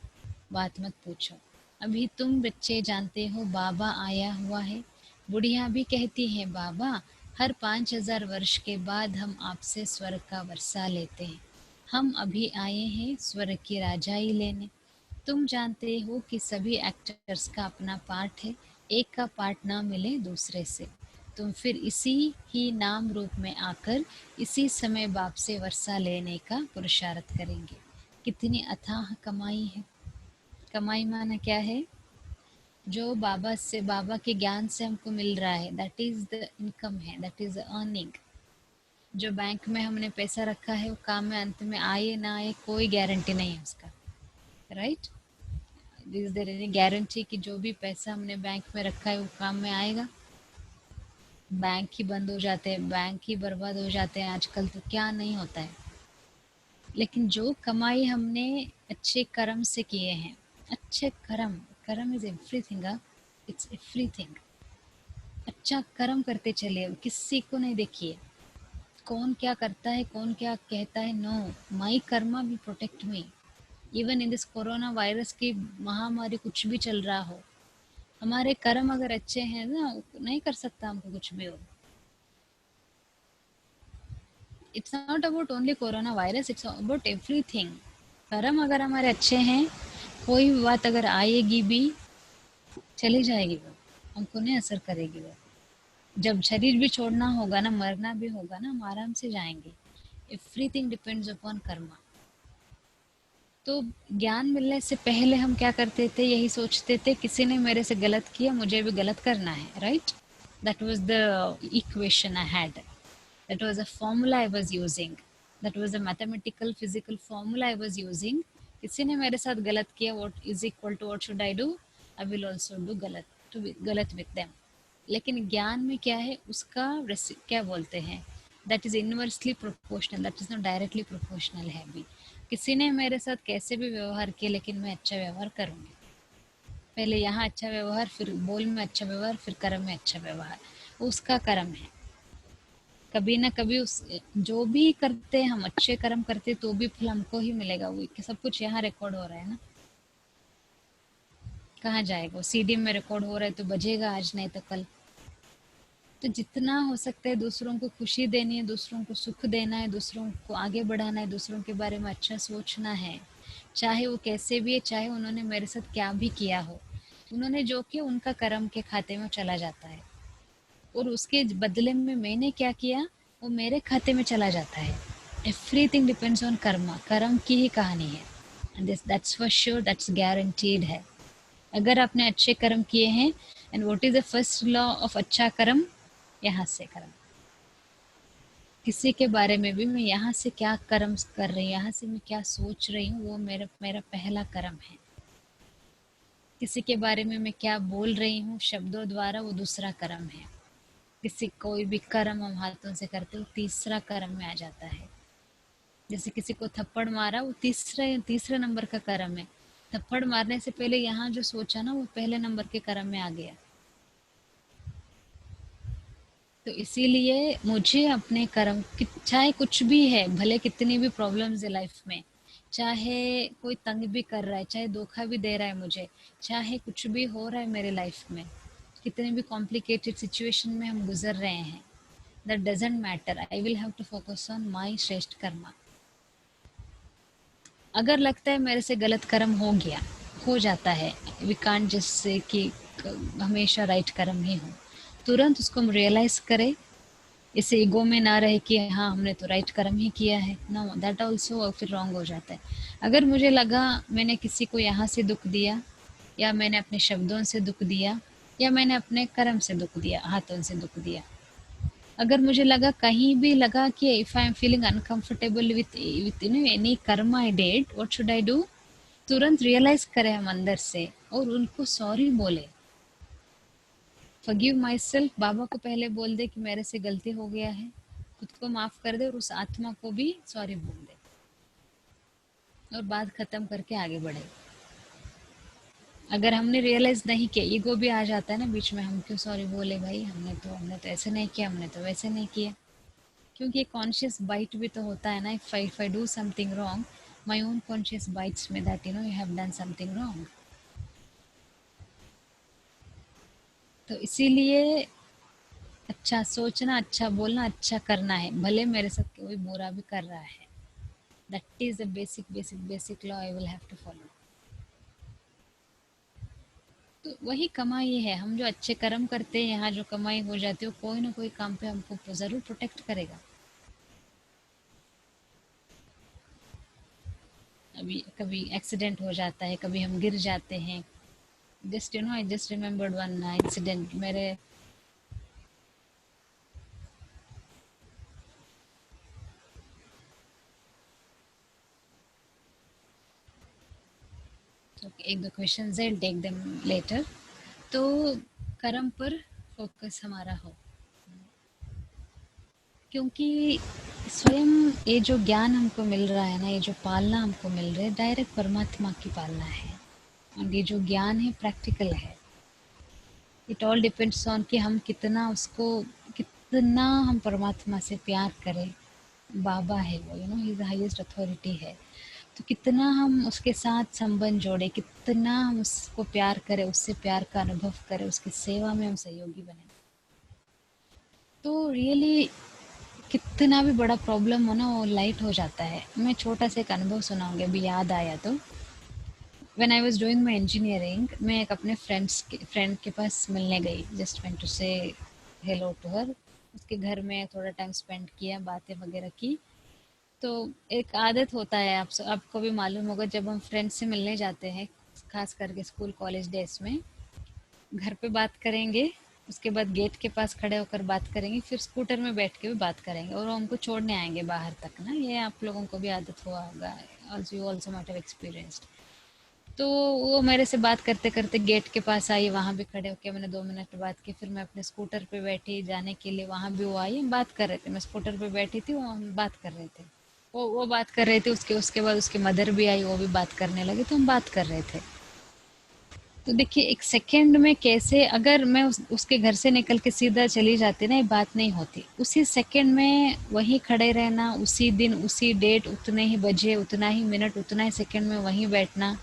बात मत पूछो। अभी तुम बच्चे जानते हो बाबा आया हुआ है। बुढ़िया भी कहती हैं, बाबा हर 5,000 वर्ष के बाद हम आपसे स्वर्ग का वर्षा लेते हैं। हम अभी आए हैं स्वर्ग की राजाई लेने। तुम जानते हो कि सभी एक्टर्स का अपना पार्ट है। एक का पार्ट ना मिले दूसरे से, तुम फिर इसी ही नाम रूप में आकर इसी समय बाप से वर्षा लेने का पुरुषार्थ करेंगे। कितनी अथाह कमाई है। कमाई माना क्या है? जो बाबा से, बाबा के ज्ञान से हमको मिल रहा है, दैट इज द इनकम है, दैट इज द अर्निंग। जो बैंक में हमने पैसा रखा है वो काम में अंत में आए ना आए कोई गारंटी नहीं है उसका, right? Is there any guarantee कि जो भी पैसा हमने बैंक में रखा है वो काम में आएगा? बैंक ही बंद हो जाते हैं, बैंक ही बर्बाद हो जाते हैं आजकल, तो क्या नहीं होता है। लेकिन जो कमाई हमने अच्छे कर्म से किए हैं, अच्छे कर्म, कर्म इज एवरीथिंग, इट्स एवरीथिंग। अच्छा कर्म करते चले, किसी को नहीं देखिए कौन क्या करता है, कौन क्या कहता है। नो, माई कर्मा भी protect me. Even in this corona virus की महामारी कुछ भी चल रहा हो, हमारे कर्म अगर अच्छे हैं ना, नहीं कर सकता हमको कुछ भी हो। It's not about only corona virus, it's about everything. कर्म अगर हमारे अच्छे हैं, कोई भी बात अगर आएगी भी, चली जाएगी वो, हमको नहीं असर करेगी वो। जब शरीर भी छोड़ना होगा ना, मरना भी होगा ना, हम आराम से जाएंगे। Everything depends upon Karma. तो ज्ञान मिलने से पहले हम क्या करते थे? यही सोचते थे किसी ने मेरे से गलत किया, मुझे भी गलत करना है, right? That was the equation I had, that was a formula I was using, that was a mathematical physical formula I was using. किसी ने मेरे साथ गलत किया, what is equal to what should I do? I will also do गलत, to गलत with them. लेकिन ज्ञान में क्या है, उसका क्या बोलते हैं, that is inversely proportional, that is not directly proportional है भी। किसी ने मेरे साथ कैसे भी व्यवहार किया, लेकिन मैं अच्छा व्यवहार करूंगी। पहले यहाँ अच्छा व्यवहार, फिर बोल में अच्छा व्यवहार, फिर कर्म में अच्छा व्यवहार, वो उसका कर्म है। कभी ना कभी उस, जो भी करते हम अच्छे कर्म करते तो भी फल हमको ही मिलेगा। वो सब कुछ यहाँ रिकॉर्ड हो रहा है ना, कहाँ जाएगा? सीडी में रिकॉर्ड हो रहा है तो बजेगा आज नहीं तो कल। तो जितना हो सकता है दूसरों को खुशी देनी है, दूसरों को सुख देना है, दूसरों को आगे बढ़ाना है, दूसरों के बारे में अच्छा सोचना है। चाहे वो कैसे भी है, चाहे उन्होंने मेरे साथ क्या भी किया हो, उन्होंने जो किया उनका कर्म के खाते में चला जाता है, और उसके बदले में मैंने क्या किया वो मेरे खाते में चला जाता है। एवरीथिंग डिपेंड्स ऑन कर्मा, कर्म की ही कहानी है। And this that's for sure, that's guaranteed है। अगर आपने अच्छे कर्म किए हैं, and what is the first law of अच्छा कर्म? यहाँ से कर्म। किसी के बारे में भी मैं यहाँ से क्या कर्म कर रही हूँ, यहाँ से मैं क्या सोच रही हूँ, वो मेरा मेरा पहला कर्म है। किसी के बारे में मैं क्या बोल रही हूँ शब्दों द्वारा, वो दूसरा कर्म है। किसी कोई भी कर्म हम हाथों से करते हो तीसरा कर्म में आ जाता है। जैसे किसी को थप्पड़ मारा, वो तीसरे नंबर का कर्म है। थप्पड़ मारने से पहले यहाँ जो सोचा ना, वो पहले नंबर के कर्म में आ गया। तो इसीलिए मुझे अपने कर्म, चाहे कुछ भी है, भले कितनी भी प्रॉब्लम्स है लाइफ में, चाहे कोई तंग भी कर रहा है, चाहे धोखा भी दे रहा है मुझे, चाहे कुछ भी हो रहा है मेरे लाइफ में, कितने भी कॉम्प्लिकेटेड सिचुएशन में हम गुजर रहे हैं, that doesn't matter, I will have to focus on my श्रेष्ठ कर्मा। अगर लगता है मेरे से गलत कर्म हो गया, हो जाता है, वी कांट जस्ट से कि हमेशा राइट कर्म ही हो, तुरंत उसको हम रियलाइज करें। इसे ईगो में ना रहे कि हाँ हमने तो राइट कर्म ही किया है, नो, दैट ऑल्सो फिर रॉन्ग हो जाता है। अगर मुझे लगा मैंने किसी को यहाँ से दुख दिया, या मैंने अपने शब्दों से दुख दिया, या मैंने अपने कर्म से दुख दिया, हाथों से दुख दिया, अगर मुझे लगा कहीं भी लगा कि if I am feeling uncomfortable with any karma I did, what should I do? तुरंत रियलाइज करें हम अंदर से, और उनको सॉरी बोले। फॉरगिव माई सेल्फ, बाबा को पहले बोल दे कि मेरे से गलती हो गया है, खुद को माफ कर दे, और उस आत्मा को भी सॉरी बोल दे, और बात खत्म करके आगे बढ़े। अगर हमने रियलाइज नहीं किया, ईगो भी आ जाता है ना बीच में, हम क्यों सॉरी बोले भाई, हमने तो ऐसे नहीं किया, हमने तो वैसे नहीं किया। क्योंकि कॉन्शियस बाइट भी तो होता है ना, if I do something wrong, my own conscious bites में that you have done something wrong. तो इसीलिए अच्छा सोचना, अच्छा बोलना, अच्छा करना है, भले मेरे साथ कोई बुरा भी कर रहा है। That is the basic law I will have to follow. तो वही कमाई है, हम जो अच्छे कर्म करते हैं, यहाँ जो कमाई हो जाती है, वो कोई ना कोई काम पे हमको जरूर प्रोटेक्ट करेगा। अभी कभी एक्सीडेंट हो जाता है, कभी हम गिर जाते हैं। Just I just remembered one incident मेरे। एक दो क्वेश्चन है, टेक देम लेटर। तो कर्म पर फोकस हमारा हो, क्योंकि स्वयं ये जो ज्ञान हमको मिल रहा है ना, ये जो पालना हमको मिल रहा है, डायरेक्ट परमात्मा की पालना है। और ये जो ज्ञान है प्रैक्टिकल है। इट ऑल डिपेंड्स ऑन कि हम कितना उसको, कितना हम परमात्मा से प्यार करें। बाबा है वो, he is the highest authority है। तो कितना हम उसके साथ संबंध जोड़े, कितना हम उसको प्यार करें, उससे प्यार का अनुभव करें, उसकी सेवा में हम सहयोगी बने, तो रियली कितना भी बड़ा प्रॉब्लम हो ना, वो लाइट हो जाता है। मैं छोटा सा एक अनुभव सुनाऊंगी, अभी याद आया तो। When I was doing my engineering, मैं एक अपने फ्रेंड के पास मिलने गई, जस्ट वेंट टू से हेलो टू हर। उसके घर में थोड़ा टाइम स्पेंड किया, बातें वगैरह की। तो एक आदत होता है, आपको भी मालूम होगा, जब हम फ्रेंड से मिलने जाते हैं, खास करके स्कूल कॉलेज डेज में, घर पे बात करेंगे, उसके बाद गेट के पास खड़े होकर बात करेंगे, फिर स्कूटर में बैठ के भी बात करेंगे, और वो हमको छोड़ने आएंगे बाहर तक ना। ये आप लोगों को भी आदत हुआ होगा, also you also might have experienced. तो वो मेरे से बात करते करते गेट के पास आई, वहाँ भी खड़े होकर मैंने 2 मिनट बात की, फिर मैं अपने स्कूटर पे बैठी जाने के लिए, वहाँ भी वो आई, हम बात कर रहे थे, मैं स्कूटर पे बैठी थी, वो हम बात कर रहे थे। वो बात कर रहे थे, उसके उसके बाद उसकी मदर भी आई, वो भी बात करने लगे, तो हम बात कर रहे थे। तो देखिए एक सेकंड में कैसे, अगर मैं उसके घर से निकल के सीधा चली जाती ना, ये बात नहीं होती। उसी सेकंड में वहीं खड़े रहना, उसी दिन उसी डेट, उतने ही बजे, उतना ही मिनट, उतना ही सेकंड में वहीं बैठना,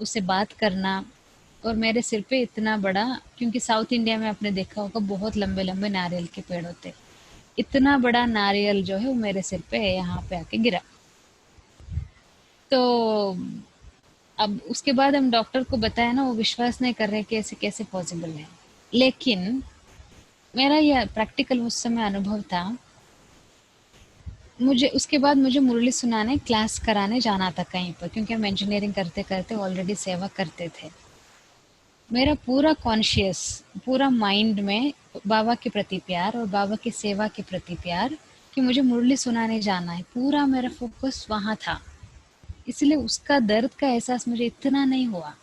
उससे बात करना, और मेरे सिर पे इतना बड़ा, क्योंकि साउथ इंडिया में आपने देखा होगा बहुत लंबे लंबे नारियल के पेड़ होते हैं, इतना बड़ा नारियल जो है वो मेरे सिर पे यहाँ पे आके गिरा। तो अब उसके बाद हम डॉक्टर को बताया ना, वो विश्वास नहीं कर रहे कि ऐसे कैसे पॉसिबल है। लेकिन मेरा यह प्रैक्टिकल उस समय अनुभव था। मुझे उसके बाद मुझे मुरली सुनाने क्लास कराने जाना था कहीं पर, क्योंकि हम इंजीनियरिंग करते करते ऑलरेडी सेवा करते थे। मेरा पूरा कॉन्शियस, पूरा माइंड में बाबा के प्रति प्यार और बाबा की सेवा के प्रति प्यार, कि मुझे मुरली सुनाने जाना है, पूरा मेरा फोकस वहाँ था। इसलिए उसका दर्द का एहसास मुझे इतना नहीं हुआ।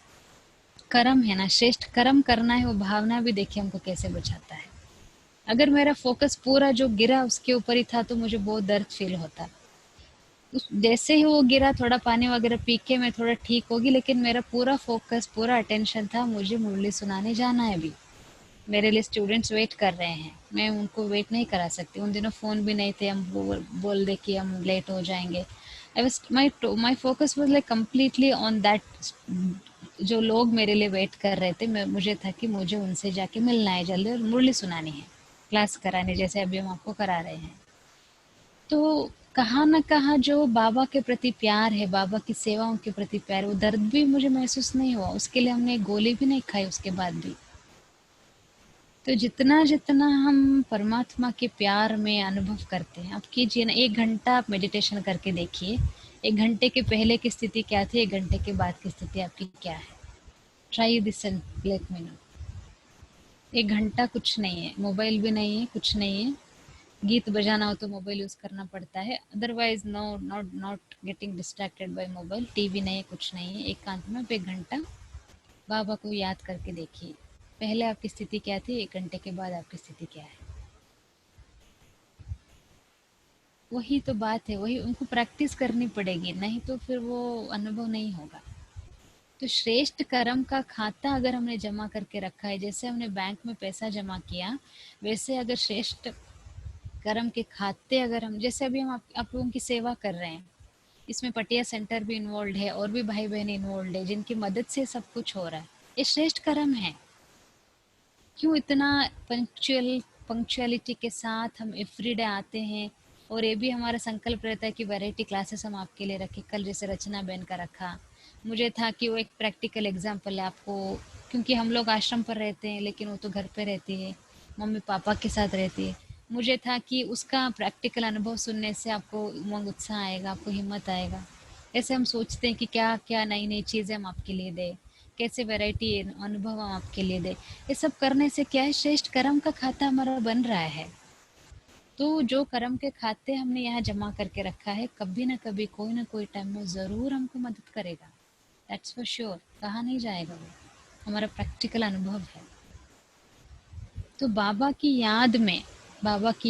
कर्म है ना, श्रेष्ठ कर्म करना है, वो भावना भी देखिए हमको कैसे बचाता है। अगर मेरा फोकस पूरा जो गिरा उसके ऊपर ही था तो मुझे बहुत दर्द फील होता। उस जैसे ही वो गिरा, थोड़ा पानी वगैरह पी के मैं थोड़ा ठीक होगी, लेकिन मेरा पूरा फोकस, पूरा अटेंशन था मुझे मुरली सुनाने जाना है अभी। मेरे लिए स्टूडेंट्स वेट कर रहे हैं, मैं उनको वेट नहीं करा सकती। उन दिनों फ़ोन भी नहीं थे, हम बोल दे कि हम लेट हो जाएंगे। I was my focus was like completely on that. जो लोग मेरे लिए वेट कर रहे थे, मुझे था कि मुझे उनसे जाके मिलना है जल्दी और मुरली सुनानी है, क्लास करानी, जैसे अभी हम आपको करा रहे हैं। तो कहाँ न कहाँ जो बाबा के प्रति प्यार है, बाबा की सेवाओं के प्रति प्यार, वो दर्द भी मुझे महसूस नहीं हुआ। उसके लिए हमने एक गोली भी नहीं खाई उसके बाद भी। तो जितना जितना हम परमात्मा के प्यार में अनुभव करते हैं, आप कीजिए ना, 1 घंटा आप मेडिटेशन करके देखिए। 1 घंटे के पहले की स्थिति क्या थी, 1 घंटे के बाद की स्थिति आपकी क्या है। Try this and let me know. 1 घंटा कुछ नहीं है, मोबाइल भी नहीं है, कुछ नहीं है। गीत बजाना हो तो मोबाइल यूज करना पड़ता है, otherwise no, not not getting distracted by mobile, TV नहीं है, कुछ नहीं है। एकांत में आप 1 घंटा बाबा को याद करके देखिए। पहले आपकी स्थिति क्या थी, 1 घंटे के बाद आपकी स्थिति क्या है। वही तो बात है, वही उनको प्रैक्टिस करनी पड़ेगी, नहीं तो फिर वो अनुभव नहीं होगा। तो श्रेष्ठ कर्म का खाता अगर हमने जमा करके रखा है, जैसे हमने बैंक में पैसा जमा किया, वैसे अगर श्रेष्ठ कर्म के खाते, अगर हम, जैसे अभी हम आप लोगों की सेवा कर रहे हैं, इसमें पटिया सेंटर भी इन्वॉल्व है और भी भाई बहन इन्वॉल्व है जिनकी मदद से सब कुछ हो रहा है। ये श्रेष्ठ कर्म है। क्यों इतना पंक्चुअलिटी के साथ हम एवरीडे आते हैं। और ये भी हमारा संकल्प रहता है कि वैरायटी क्लासेस हम आपके लिए रखें। कल जैसे रचना बहन का रखा, मुझे था कि वो एक प्रैक्टिकल एग्जाम्पल है आपको, क्योंकि हम लोग आश्रम पर रहते हैं लेकिन वो तो घर पे रहती है, मम्मी पापा के साथ रहती है। मुझे था कि उसका प्रैक्टिकल अनुभव सुनने से आपको उमंग उत्साह आएगा, आपको हिम्मत आएगा। ऐसे हम सोचते हैं कि क्या क्या नई नई चीज़ें हम आपके लिए दें, कैसे वैरायटी अनुभव हम आपके लिए दें। ये सब करने से क्या है, श्रेष्ठ कर्म का खाता हमारा बन रहा है। तो जो कर्म के खाते हमने यहाँ जमा करके रखा है, कभी ना कभी कोई ना कोई टाइम में ज़रूर हमको मदद करेगा। दैट्स फॉर श्योर, कहा नहीं जाएगा वो, हमारा प्रैक्टिकल अनुभव है। तो बाबा की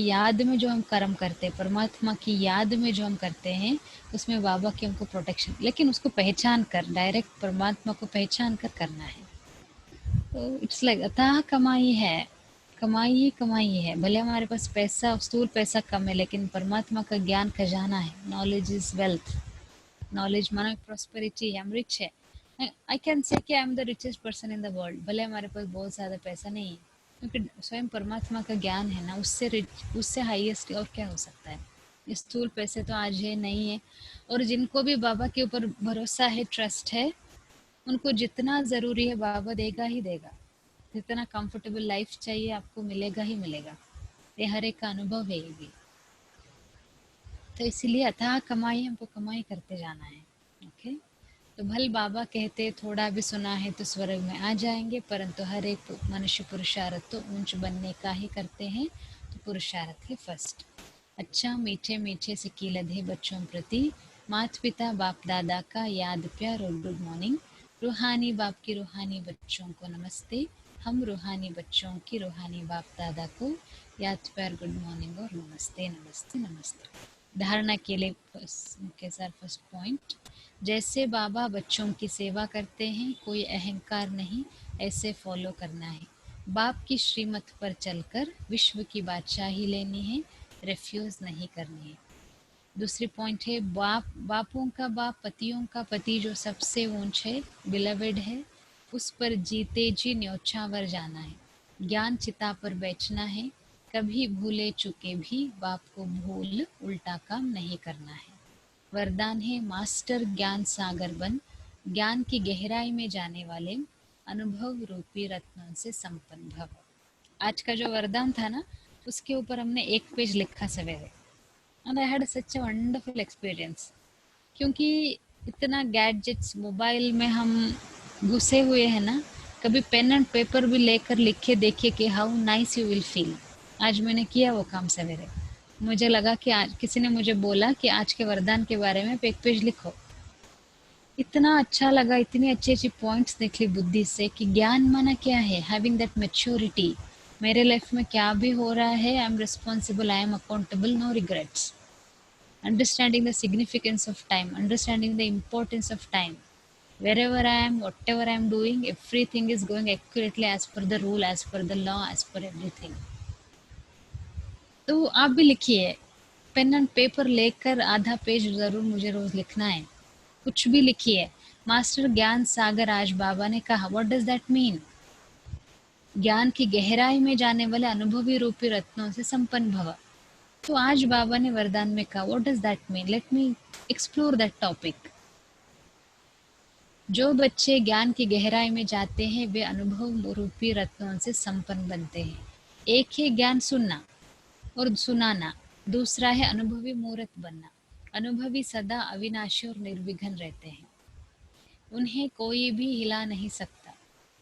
याद में जो हम कर्म करते हैं, परमात्मा की याद में जो हम करते हैं, उसमें बाबा की हमको प्रोटेक्शन, लेकिन उसको पहचान कर, डायरेक्ट परमात्मा को पहचान कर करना है। तो इट्स लाइक अथाह कमाई है, कमाई ही कमाई है। भले हमारे पास पैसा, स्थूल पैसा कम है, लेकिन परमात्मा का ज्ञान खजाना है। नॉलेज इज वेल्थ, नॉलेज मानो प्रॉस्पेरिटी है, हम रिच है। आई कैन से कि आई am the richest person in the world, भले हमारे पास बहुत ज़्यादा पैसा नहीं है, क्योंकि स्वयं परमात्मा का ज्ञान है ना, उससे रिच, उससे हाईएस्ट और क्या हो सकता है। स्थूल पैसे तो आज है नहीं है। और जिनको भी बाबा के ऊपर भरोसा है, ट्रस्ट है, उनको जितना ज़रूरी है बाबा देगा ही देगा। जितना कंफर्टेबल लाइफ चाहिए आपको मिलेगा ही मिलेगा। ये हर एक का अनुभव है ये भी। तो इसीलिए अथाह कमाई, हमको कमाई करते जाना है। ओके। तो भल बाबा कहते थोड़ा भी सुना है तो स्वर्ग में आ जाएंगे, परंतु हर एक मनुष्य पुरुषार्थ तो ऊंच बनने का ही करते हैं। तो पुरुषार्थ है फर्स्ट। अच्छा मीठे मीठे से की लधे बच्चों प्रति माता पिता बाप दादा का याद प्यार और गुड मॉर्निंग। रूहानी बाप की रूहानी बच्चों को नमस्ते। हम रूहानी बच्चों की रूहानी बाप दादा को याद प्यार गुड मॉर्निंग और नमस्ते नमस्ते नमस्ते। धारणा के लिए के सर फर्स्ट पॉइंट, जैसे बाबा बच्चों की सेवा करते हैं, कोई अहंकार नहीं, ऐसे फॉलो करना है। बाप की श्रीमत पर चलकर विश्व की बादशाही लेनी है, रिफ्यूज नहीं करनी है। दूसरी पॉइंट है, बापों का बाप, पतियों का पति जो सबसे ऊंच है, बिलवेड है, उस पर जीते जी न्योछावर जाना है, ज्ञान चिता पर बेचना है, कभी भूले चुके भी बाप को भूल उल्टा काम नहीं करना है। वरदान है मास्टर ज्ञान सागर बन, ज्ञान की गहराई में जाने वाले, अनुभव रूपी रत्नों से संपन्न भव। आज का जो वरदान था ना, उसके ऊपर हमने एक पेज लिखा सवेरे, and I had such a wonderful experience. क्योंकि इतना गैजेट्स मोबाइल में हम घुसे हुए हैं ना, कभी पेन एंड पेपर भी लेकर लिखे देखिए कि how nice you will feel. आज मैंने किया वो काम सवेरे। मुझे लगा कि आज किसी ने मुझे बोला कि आज के वरदान के बारे में एक पेज लिखो। इतना अच्छा लगा, इतनी अच्छी अच्छी पॉइंट्स देख ली बुद्धि से कि ज्ञान माना क्या है, हैविंग दैट मेच्योरिटी। मेरे लाइफ में क्या भी हो रहा है, I am responsible, I am accountable, no regrets. Understanding the significance of time, understanding the importance of time. Wherever I am, whatever I am doing, everything is going accurately as per the rule, as per the law, as per everything. तो आप भी लिखिए, pen and paper लेकर आधा page जरूर मुझे रोज लिखना है, कुछ भी लिखिए। मास्टर ज्ञान सागर, आज बाबा ने कहा, व्हाट डज दैट मीन? ज्ञान की गहराई में जाने वाले अनुभवी रूपी रत्नों से संपन्न भव। तो आज बाबा ने वरदान में कहा, what does that mean, let me explore that topic. जो बच्चे ज्ञान की गहराई में जाते हैं वे अनुभव रूपी रत्नों से संपन्न बनते हैं। एक है ज्ञान सुनना और सुनाना, दूसरा है अनुभवी मूर्त बनना। अनुभवी सदा अविनाशी और निर्विघ्न रहते हैं, उन्हें कोई भी हिला नहीं सकता।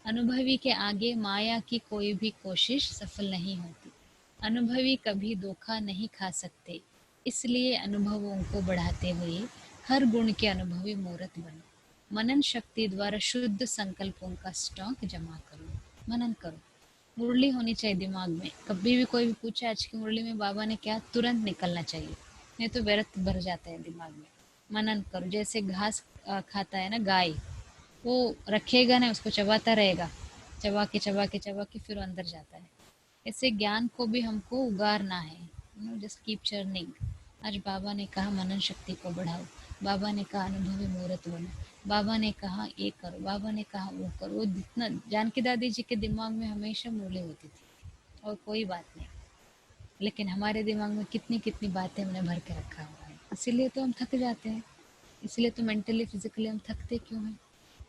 अनुभवी के आगे माया की कोई भी कोशिश सफल नहीं होती। अनुभवी कभी धोखा नहीं खा सकते, इसलिए अनुभवों को बढ़ाते हुए हर गुण के अनुभवी मूर्त बनो। मनन शक्ति द्वारा शुद्ध संकल्पों का स्टॉक जमा करो। मनन करो, मुरली होनी चाहिए दिमाग में। कभी भी कोई भी पूछे आज की मुरली में बाबा ने क्या, तुरंत निकलना चाहिए, नहीं तो व्यर्थ भर जाता है दिमाग में। मनन करो, जैसे घास खाता है ना गाय, वो रखेगा ना, उसको चबाता रहेगा, चबा के चबा के चबा के फिर अंदर जाता है। ऐसे ज्ञान को भी हमको उगारना है, जस्ट कीप चर्निंग। आज बाबा ने कहा मनन शक्ति को बढ़ाओ, बाबा ने कहा अनुभवी मूर्त बनो, बाबा ने कहा ये करो, बाबा ने कहा वो करो। वो जितना जानकी दादी जी के दिमाग में हमेशा मुरली होती थी और कोई बात नहीं, लेकिन हमारे दिमाग में कितनी कितनी बातें हमने भर के रखा हुआ है, इसीलिए तो हम थक जाते हैं। इसलिए तो मेंटली फिजिकली हम थकते क्यों हैं,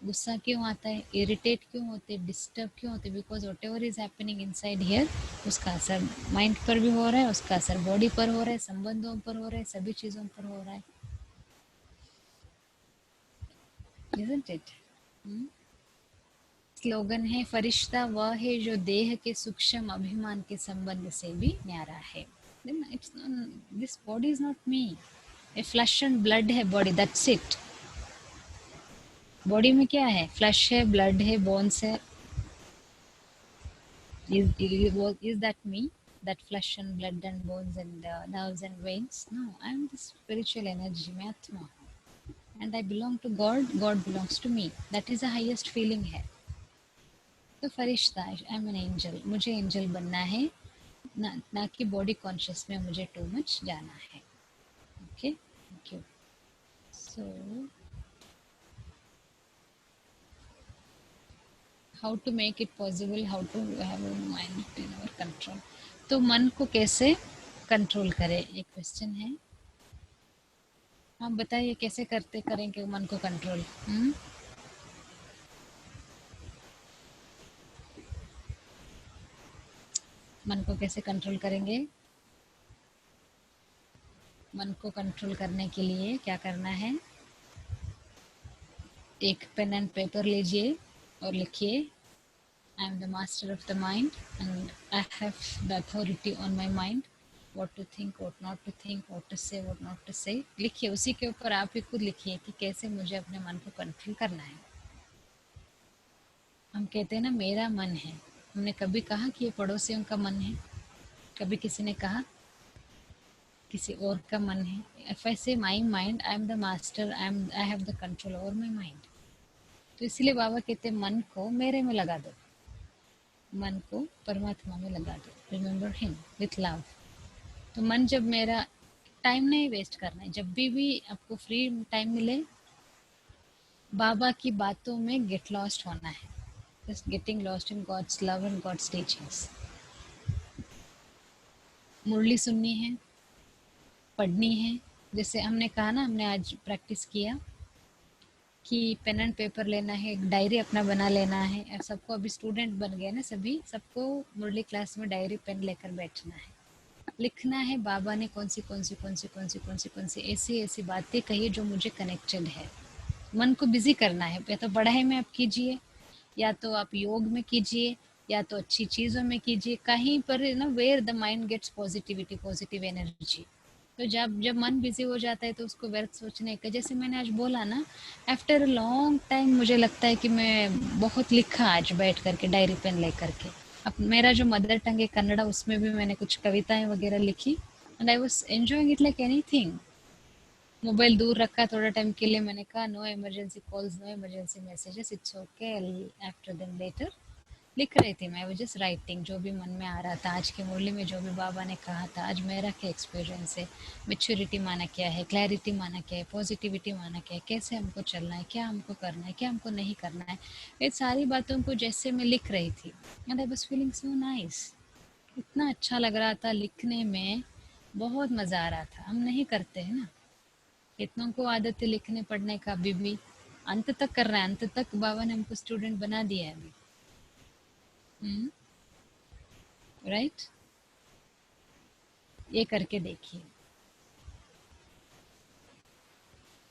गुस्सा क्यों आता है, इरिटेट क्यों होते, डिस्टर्ब क्यों होते? Because what ever is happening inside here, उसका असर माइंड पर भी हो रहा है, उसका असर बॉडी पर हो रहा है, संबंधों पर हो रहा है, सभी चीजों पर हो रहा है। Isn't it? स्लोगन है, फरिश्ता वह है जो देह के सूक्ष्म अभिमान के संबंध से भी न्यारा है। This body is not me, A flash and blood है बॉडी, दैट्स इट। बॉडी में क्या है? फ्लैश है, ब्लड है, बोन्स है। Is that me? That flesh and blood and bones and nerves and veins? No, I am the spiritual energy, मैं आत्मा हूँ, and I belong to God. God belongs to me. That is the highest feeling है। तो फरिश्ता, I am an angel, मुझे angel बनना है, ना कि बॉडी कॉन्शियस में मुझे टू मच जाना है। Okay, thank you. So how to make it possible, how to have a mind in our control. तो मन को कैसे कंट्रोल करें, एक क्वेश्चन है। आप बताइए कैसे करते करेंगे मन को कंट्रोल? मन को कैसे कंट्रोल करेंगे? मन को कंट्रोल करने के लिए क्या करना है? एक पेन एंड पेपर लीजिए और लिखिए, I am the master of the mind and I have the authority on my mind, what to think, what not to think, what to say, what not to say. लिखिए, उसी के ऊपर आप ही खुद लिखिए कि कैसे मुझे अपने मन को कंट्रोल करना है। हम कहते हैं ना मेरा मन है, हमने कभी कहा कि ये पड़ोसियों का मन है? कभी किसी ने कहा किसी और का मन है? इफ आई से my mind, I am the master, I have the control over my mind. तो इसलिए बाबा कहते हैं मन को मेरे में लगा दो, मन को परमात्मा में लगा दो, रिमेम्बर हिम विथ लव। तो मन जब मेरा, टाइम नहीं वेस्ट करना है, जब भी आपको फ्री टाइम मिले बाबा की बातों में गेट लॉस्ट होना है। just getting lost in God's love and God's teachings. मुरली सुननी है, पढ़नी है, जैसे हमने कहा ना, हमने आज प्रैक्टिस किया कि पेन एंड पेपर लेना है, एक डायरी अपना बना लेना है। अब सबको, अभी स्टूडेंट बन गए ना सभी, सबको मुरली क्लास में डायरी पेन लेकर बैठना है, लिखना है बाबा ने कौन सी ऐसी ऐसी बातें कही है जो मुझे कनेक्टेड है। मन को बिजी करना है, या तो पढ़ाई में आप कीजिए, या तो आप योग में कीजिए, या तो अच्छी चीज़ों में कीजिए, कहीं पर ना where the mind gets positivity, positive energy. तो जब जब मन बिजी हो जाता है तो उसको व्यर्थ सोचने का, जैसे मैंने आज बोला ना, आफ्टर अ लॉन्ग टाइम मुझे लगता है कि मैं बहुत लिखा आज बैठ करके डायरी पेन लेकर के। अब मेरा जो मदर टंग है कन्नड़ा, उसमें भी मैंने कुछ कविताएं वगैरह लिखी, and I was enjoying it like anything. Mobile दूर रखा थोड़ा टाइम के लिए, मैंने कहा no emergency calls, no emergency messages, it's okay, after then later. लिख रही थी मैं, वो जस्ट राइटिंग, जो भी मन में आ रहा था। आज की मुरली में जो भी बाबा ने कहा था, आज मेरा क्या एक्सपीरियंस है, मेच्योरिटी माना क्या है, क्लैरिटी माना क्या है, पॉजिटिविटी माना क्या है, कैसे हमको चलना है, क्या हमको करना है, क्या हमको नहीं करना है, ये सारी बातों को जैसे मैं लिख रही थी, and I was feeling so nice. इतना अच्छा लग रहा था लिखने में, बहुत मज़ा आ रहा था। हम नहीं करते हैं ना, कितनों को आदत है लिखने पढ़ने का, अभी भी अंत तक कर रहे हैं, अंत तक बाबा ने हमको स्टूडेंट बना दिया है अभी। राइट, ये करके देखिए।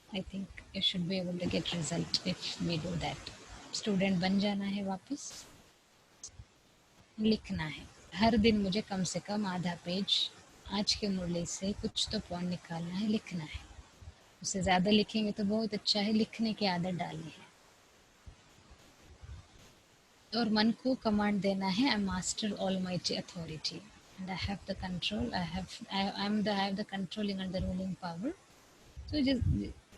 I think you should be able to get result if we do that. Student बन जाना है वापस, लिखना है हर दिन, मुझे कम से कम आधा पेज आज के मुरली से कुछ तो पॉइंट निकालना है, लिखना है। उससे ज़्यादा लिखेंगे तो बहुत अच्छा है, लिखने की आदत डालनी है। और मन को कमांड देना है, I master almighty authority and I have the control, I am the, I have the controlling and the ruling power. तो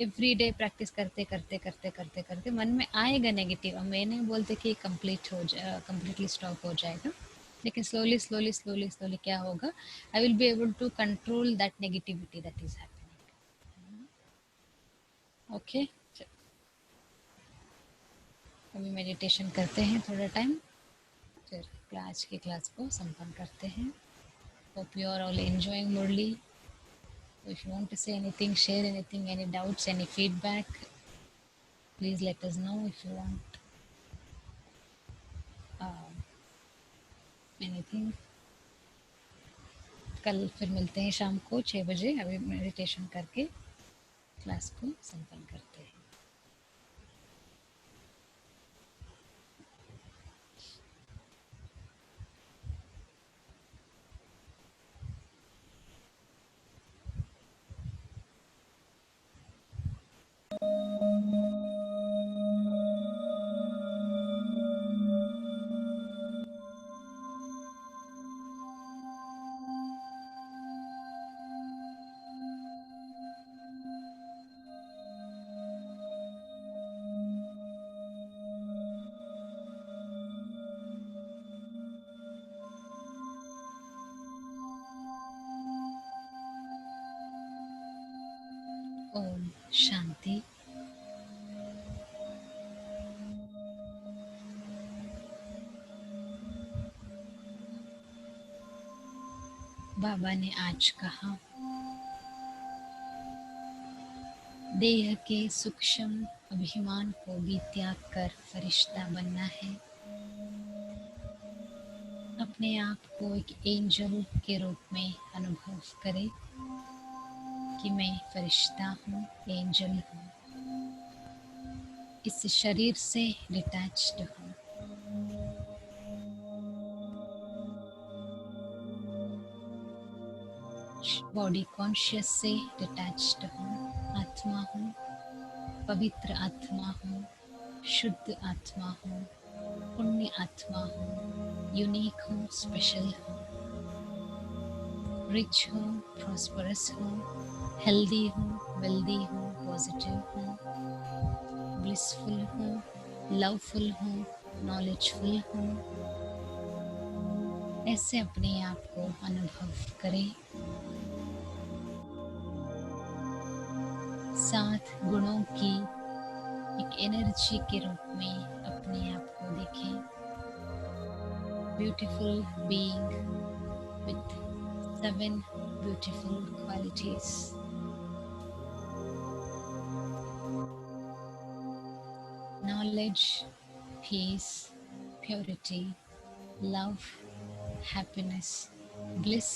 एवरी डे प्रैक्टिस करते करते करते करते करते मन में आएगा नेगेटिव। अब मैं नहीं बोलते कि कंप्लीट हो जाए, कंप्लीटली स्टॉप हो जाएगा, लेकिन स्लोली स्लोली स्लोली स्लोली क्या होगा, I will be able to control that negativity that is happening. Okay, अभी मेडिटेशन करते हैं थोड़ा टाइम, फिर आज की क्लास को संपन्न करते हैं। Hope you are all enjoying Murli. If you want to say anything, share anything, any doubts, any feedback, please let us know. If you want anything, कल फिर मिलते हैं शाम को 6 बजे। अभी मेडिटेशन करके क्लास को संपन्न करते हैं। ओम शांति। बाबा ने आज कहा, देह के सूक्ष्म अभिमान को भी त्याग कर फरिश्ता बनना है। अपने आप को एक एंजल के रूप में अनुभव करें कि मैं फरिश्ता हूँ, एंजल हूँ, इस शरीर से डिटैच्ड हूँ। बॉडी कॉन्शियस से डिटैच्ड हूँ, आत्मा हूँ, पवित्र आत्मा हूँ, शुद्ध आत्मा हूँ, पुण्य आत्मा हूँ, यूनिक हूँ, स्पेशल हूँ, रिच हूँ, प्रॉस्परस हूँ, हेल्दी हूँ, वेल्दी हूँ, पॉजिटिव हूँ, ब्लिसफुल हूँ, लवफुल हूँ, नॉलेजफुल हूँ। ऐसे अपने आप को अनुभव करें। 7 गुणों की एक एनर्जी के रूप में अपने आप को देखें, beautiful being with 7 beautiful qualities. Knowledge, peace, purity, love, happiness, bliss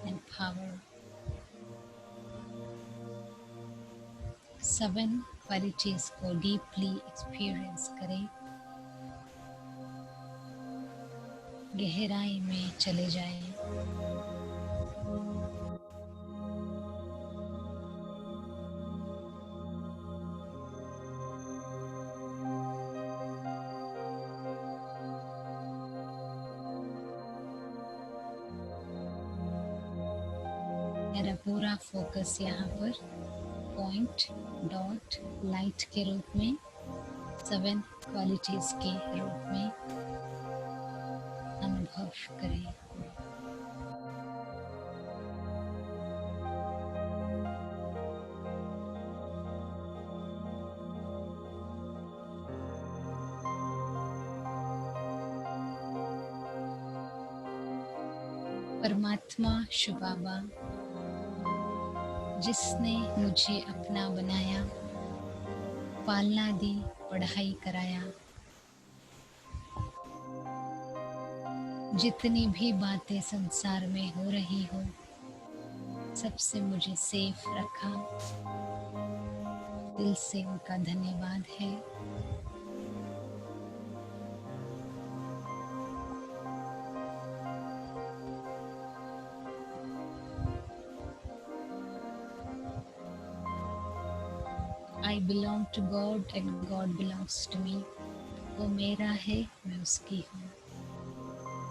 and power. 7 qualities को deeply experience करें, गहराई में चले जाएं। मेरा पूरा फोकस यहाँ पर पॉइंट, डॉट, लाइट के रूप में, 7 क्वालिटीज के रूप में अनुभव करें। परमात्मा शिव बाबा, जिसने मुझे अपना बनाया, पालना दी, पढ़ाई कराया, जितनी भी बातें संसार में हो रही हो, सबसे मुझे सेफ रखा, दिल से उनका धन्यवाद है। I belong to God and God belongs to me. वो मेरा है, मैं उसकी हूँ।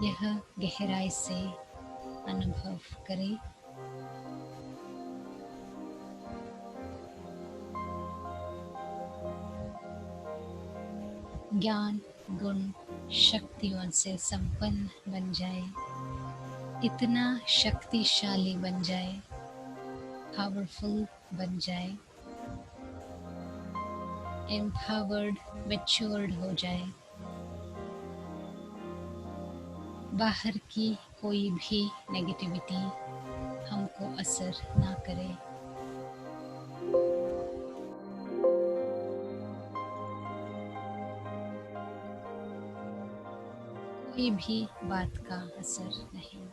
यह गहराई से अनुभव करें। ज्ञान, गुण, शक्तियों से संपन्न बन जाए, इतना शक्तिशाली बन जाए, पावरफुल बन जाए, एम्पावर्ड, मैच्योर्ड हो जाए, बाहर की कोई भी नेगेटिविटी हमको असर ना करे। कोई भी बात का असर नहीं।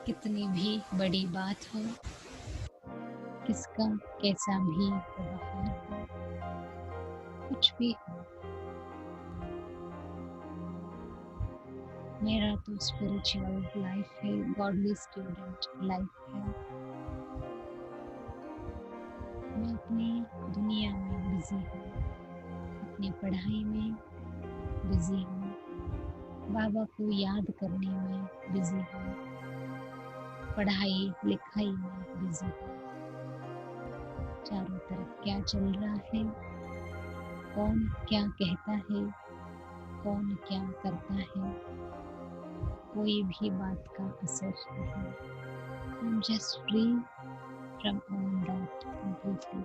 कितनी भी बड़ी बात हो, किसका कैसा भी व्यवहार हो, कुछ भी हो, मेरा तो स्पिरिचुअल लाइफ है, गॉडली स्टूडेंट लाइफ है। मैं अपनी दुनिया में बिजी हूँ, अपनी पढ़ाई में बिजी हूँ, बाबा को याद करने में बिजी हूँ, पढ़ाई लिखाई में बिजी हूँ। चारों तरफ क्या चल रहा है, कौन क्या कहता है, कौन क्या करता है, कोई भी बात का असर नहीं। I'm just free from all that completely.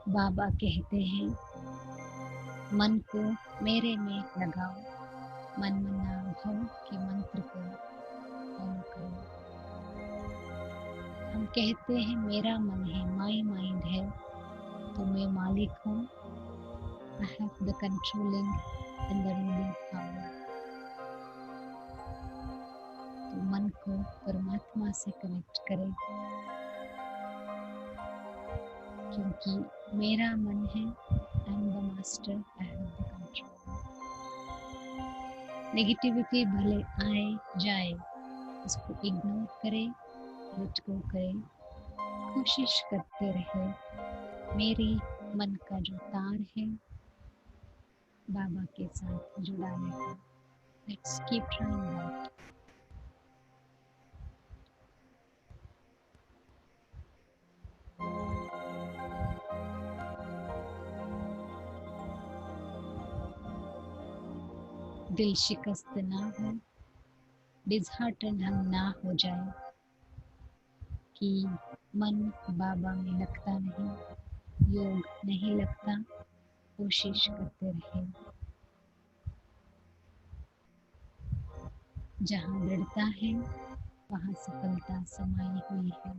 बाबा कहते हैं, मन को मेरे में लगाओ, मन मना भव के मंत्र को ऑन करो। हम कहते हैं मेरा मन है, माई माइंड है, तो मैं मालिक हूँ, I have the controlling and the ruling power. तो मन को परमात्मा से कनेक्ट करें, क्योंकि मेरा मन है, I am the master, I have the control. Negativity भले आए जाए, उसको इग्नोर करें, लेट गो करें, कोशिश करते रहे मेरी मन का जो तार है बाबा के साथ जुड़ाने का। Let's keep trying that. दिल शिकस्त ना हो, डिसहार्टेंड हम ना हो जाए कि मन बाबा में लगता नहीं, योग नहीं लगता, कोशिश करते रहे। जहाँ दृढ़ता है वहाँ सफलता समाई हुई है।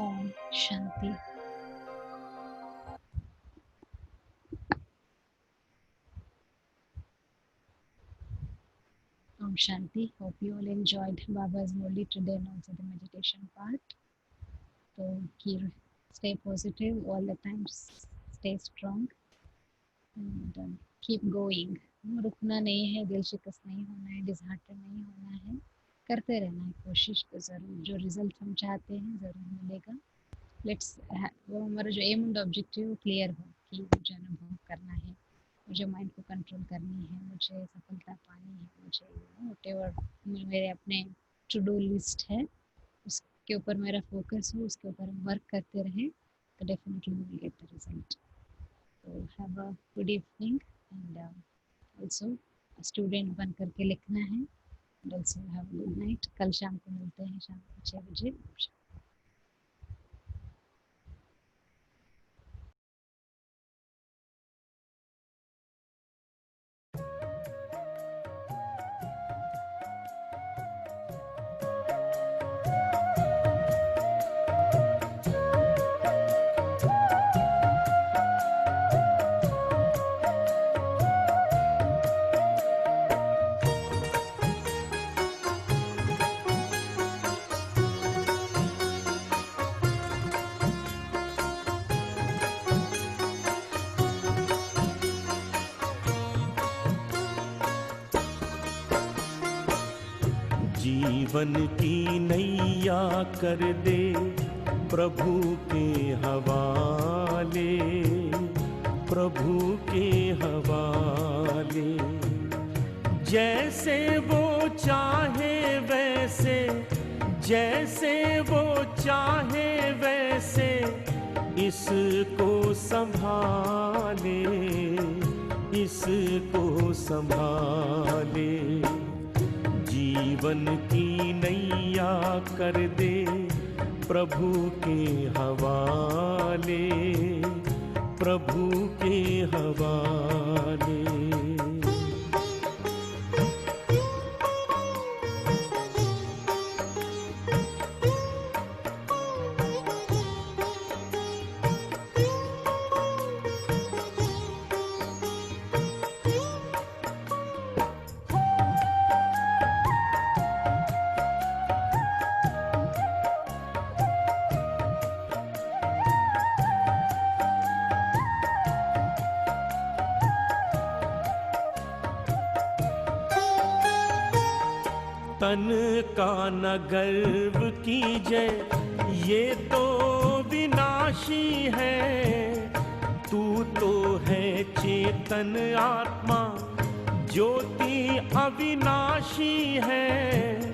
Om Shanti. Om Shanti. Hope you all enjoyed Baba's Murli today and also the meditation part. So stay positive all the time, stay strong and keep going. रुकना नहीं है, दिल शिकस्त नहीं होना है, डिसहार्टेड नहीं होना है, करते रहना है कोशिश। तो ज़रूर जो रिजल्ट हम चाहते हैं ज़रूर मिलेगा। लेट्स वो हमारा जो एम एंड ऑब्जेक्टिव क्लियर हो कि मुझे अनुभव करना है, मुझे माइंड को कंट्रोल करनी है, मुझे सफलता पानी है, मुझे व्हाटएवर मेरे अपने टू डू लिस्ट है उसके ऊपर मेरा फोकस हो, उसके ऊपर हम वर्क करते रहें तो definitely we will get the result. तो have a good evening and also student बन करके लिखना है and also have a good night. कल शाम को मिलते हैं शाम को 6 बजे। जीवन की नैया कर दे प्रभु के हवाले, प्रभु के हवाले। जैसे वो चाहे वैसे, जैसे वो चाहे वैसे इसको संभाले, इसको संभाले। जीवन की नैया कर दे प्रभु के हवाले, प्रभु के हवाले। तन का न गर्व कीजय, ये तो विनाशी है। तू तो है चेतन आत्मा, ज्योति अविनाशी है।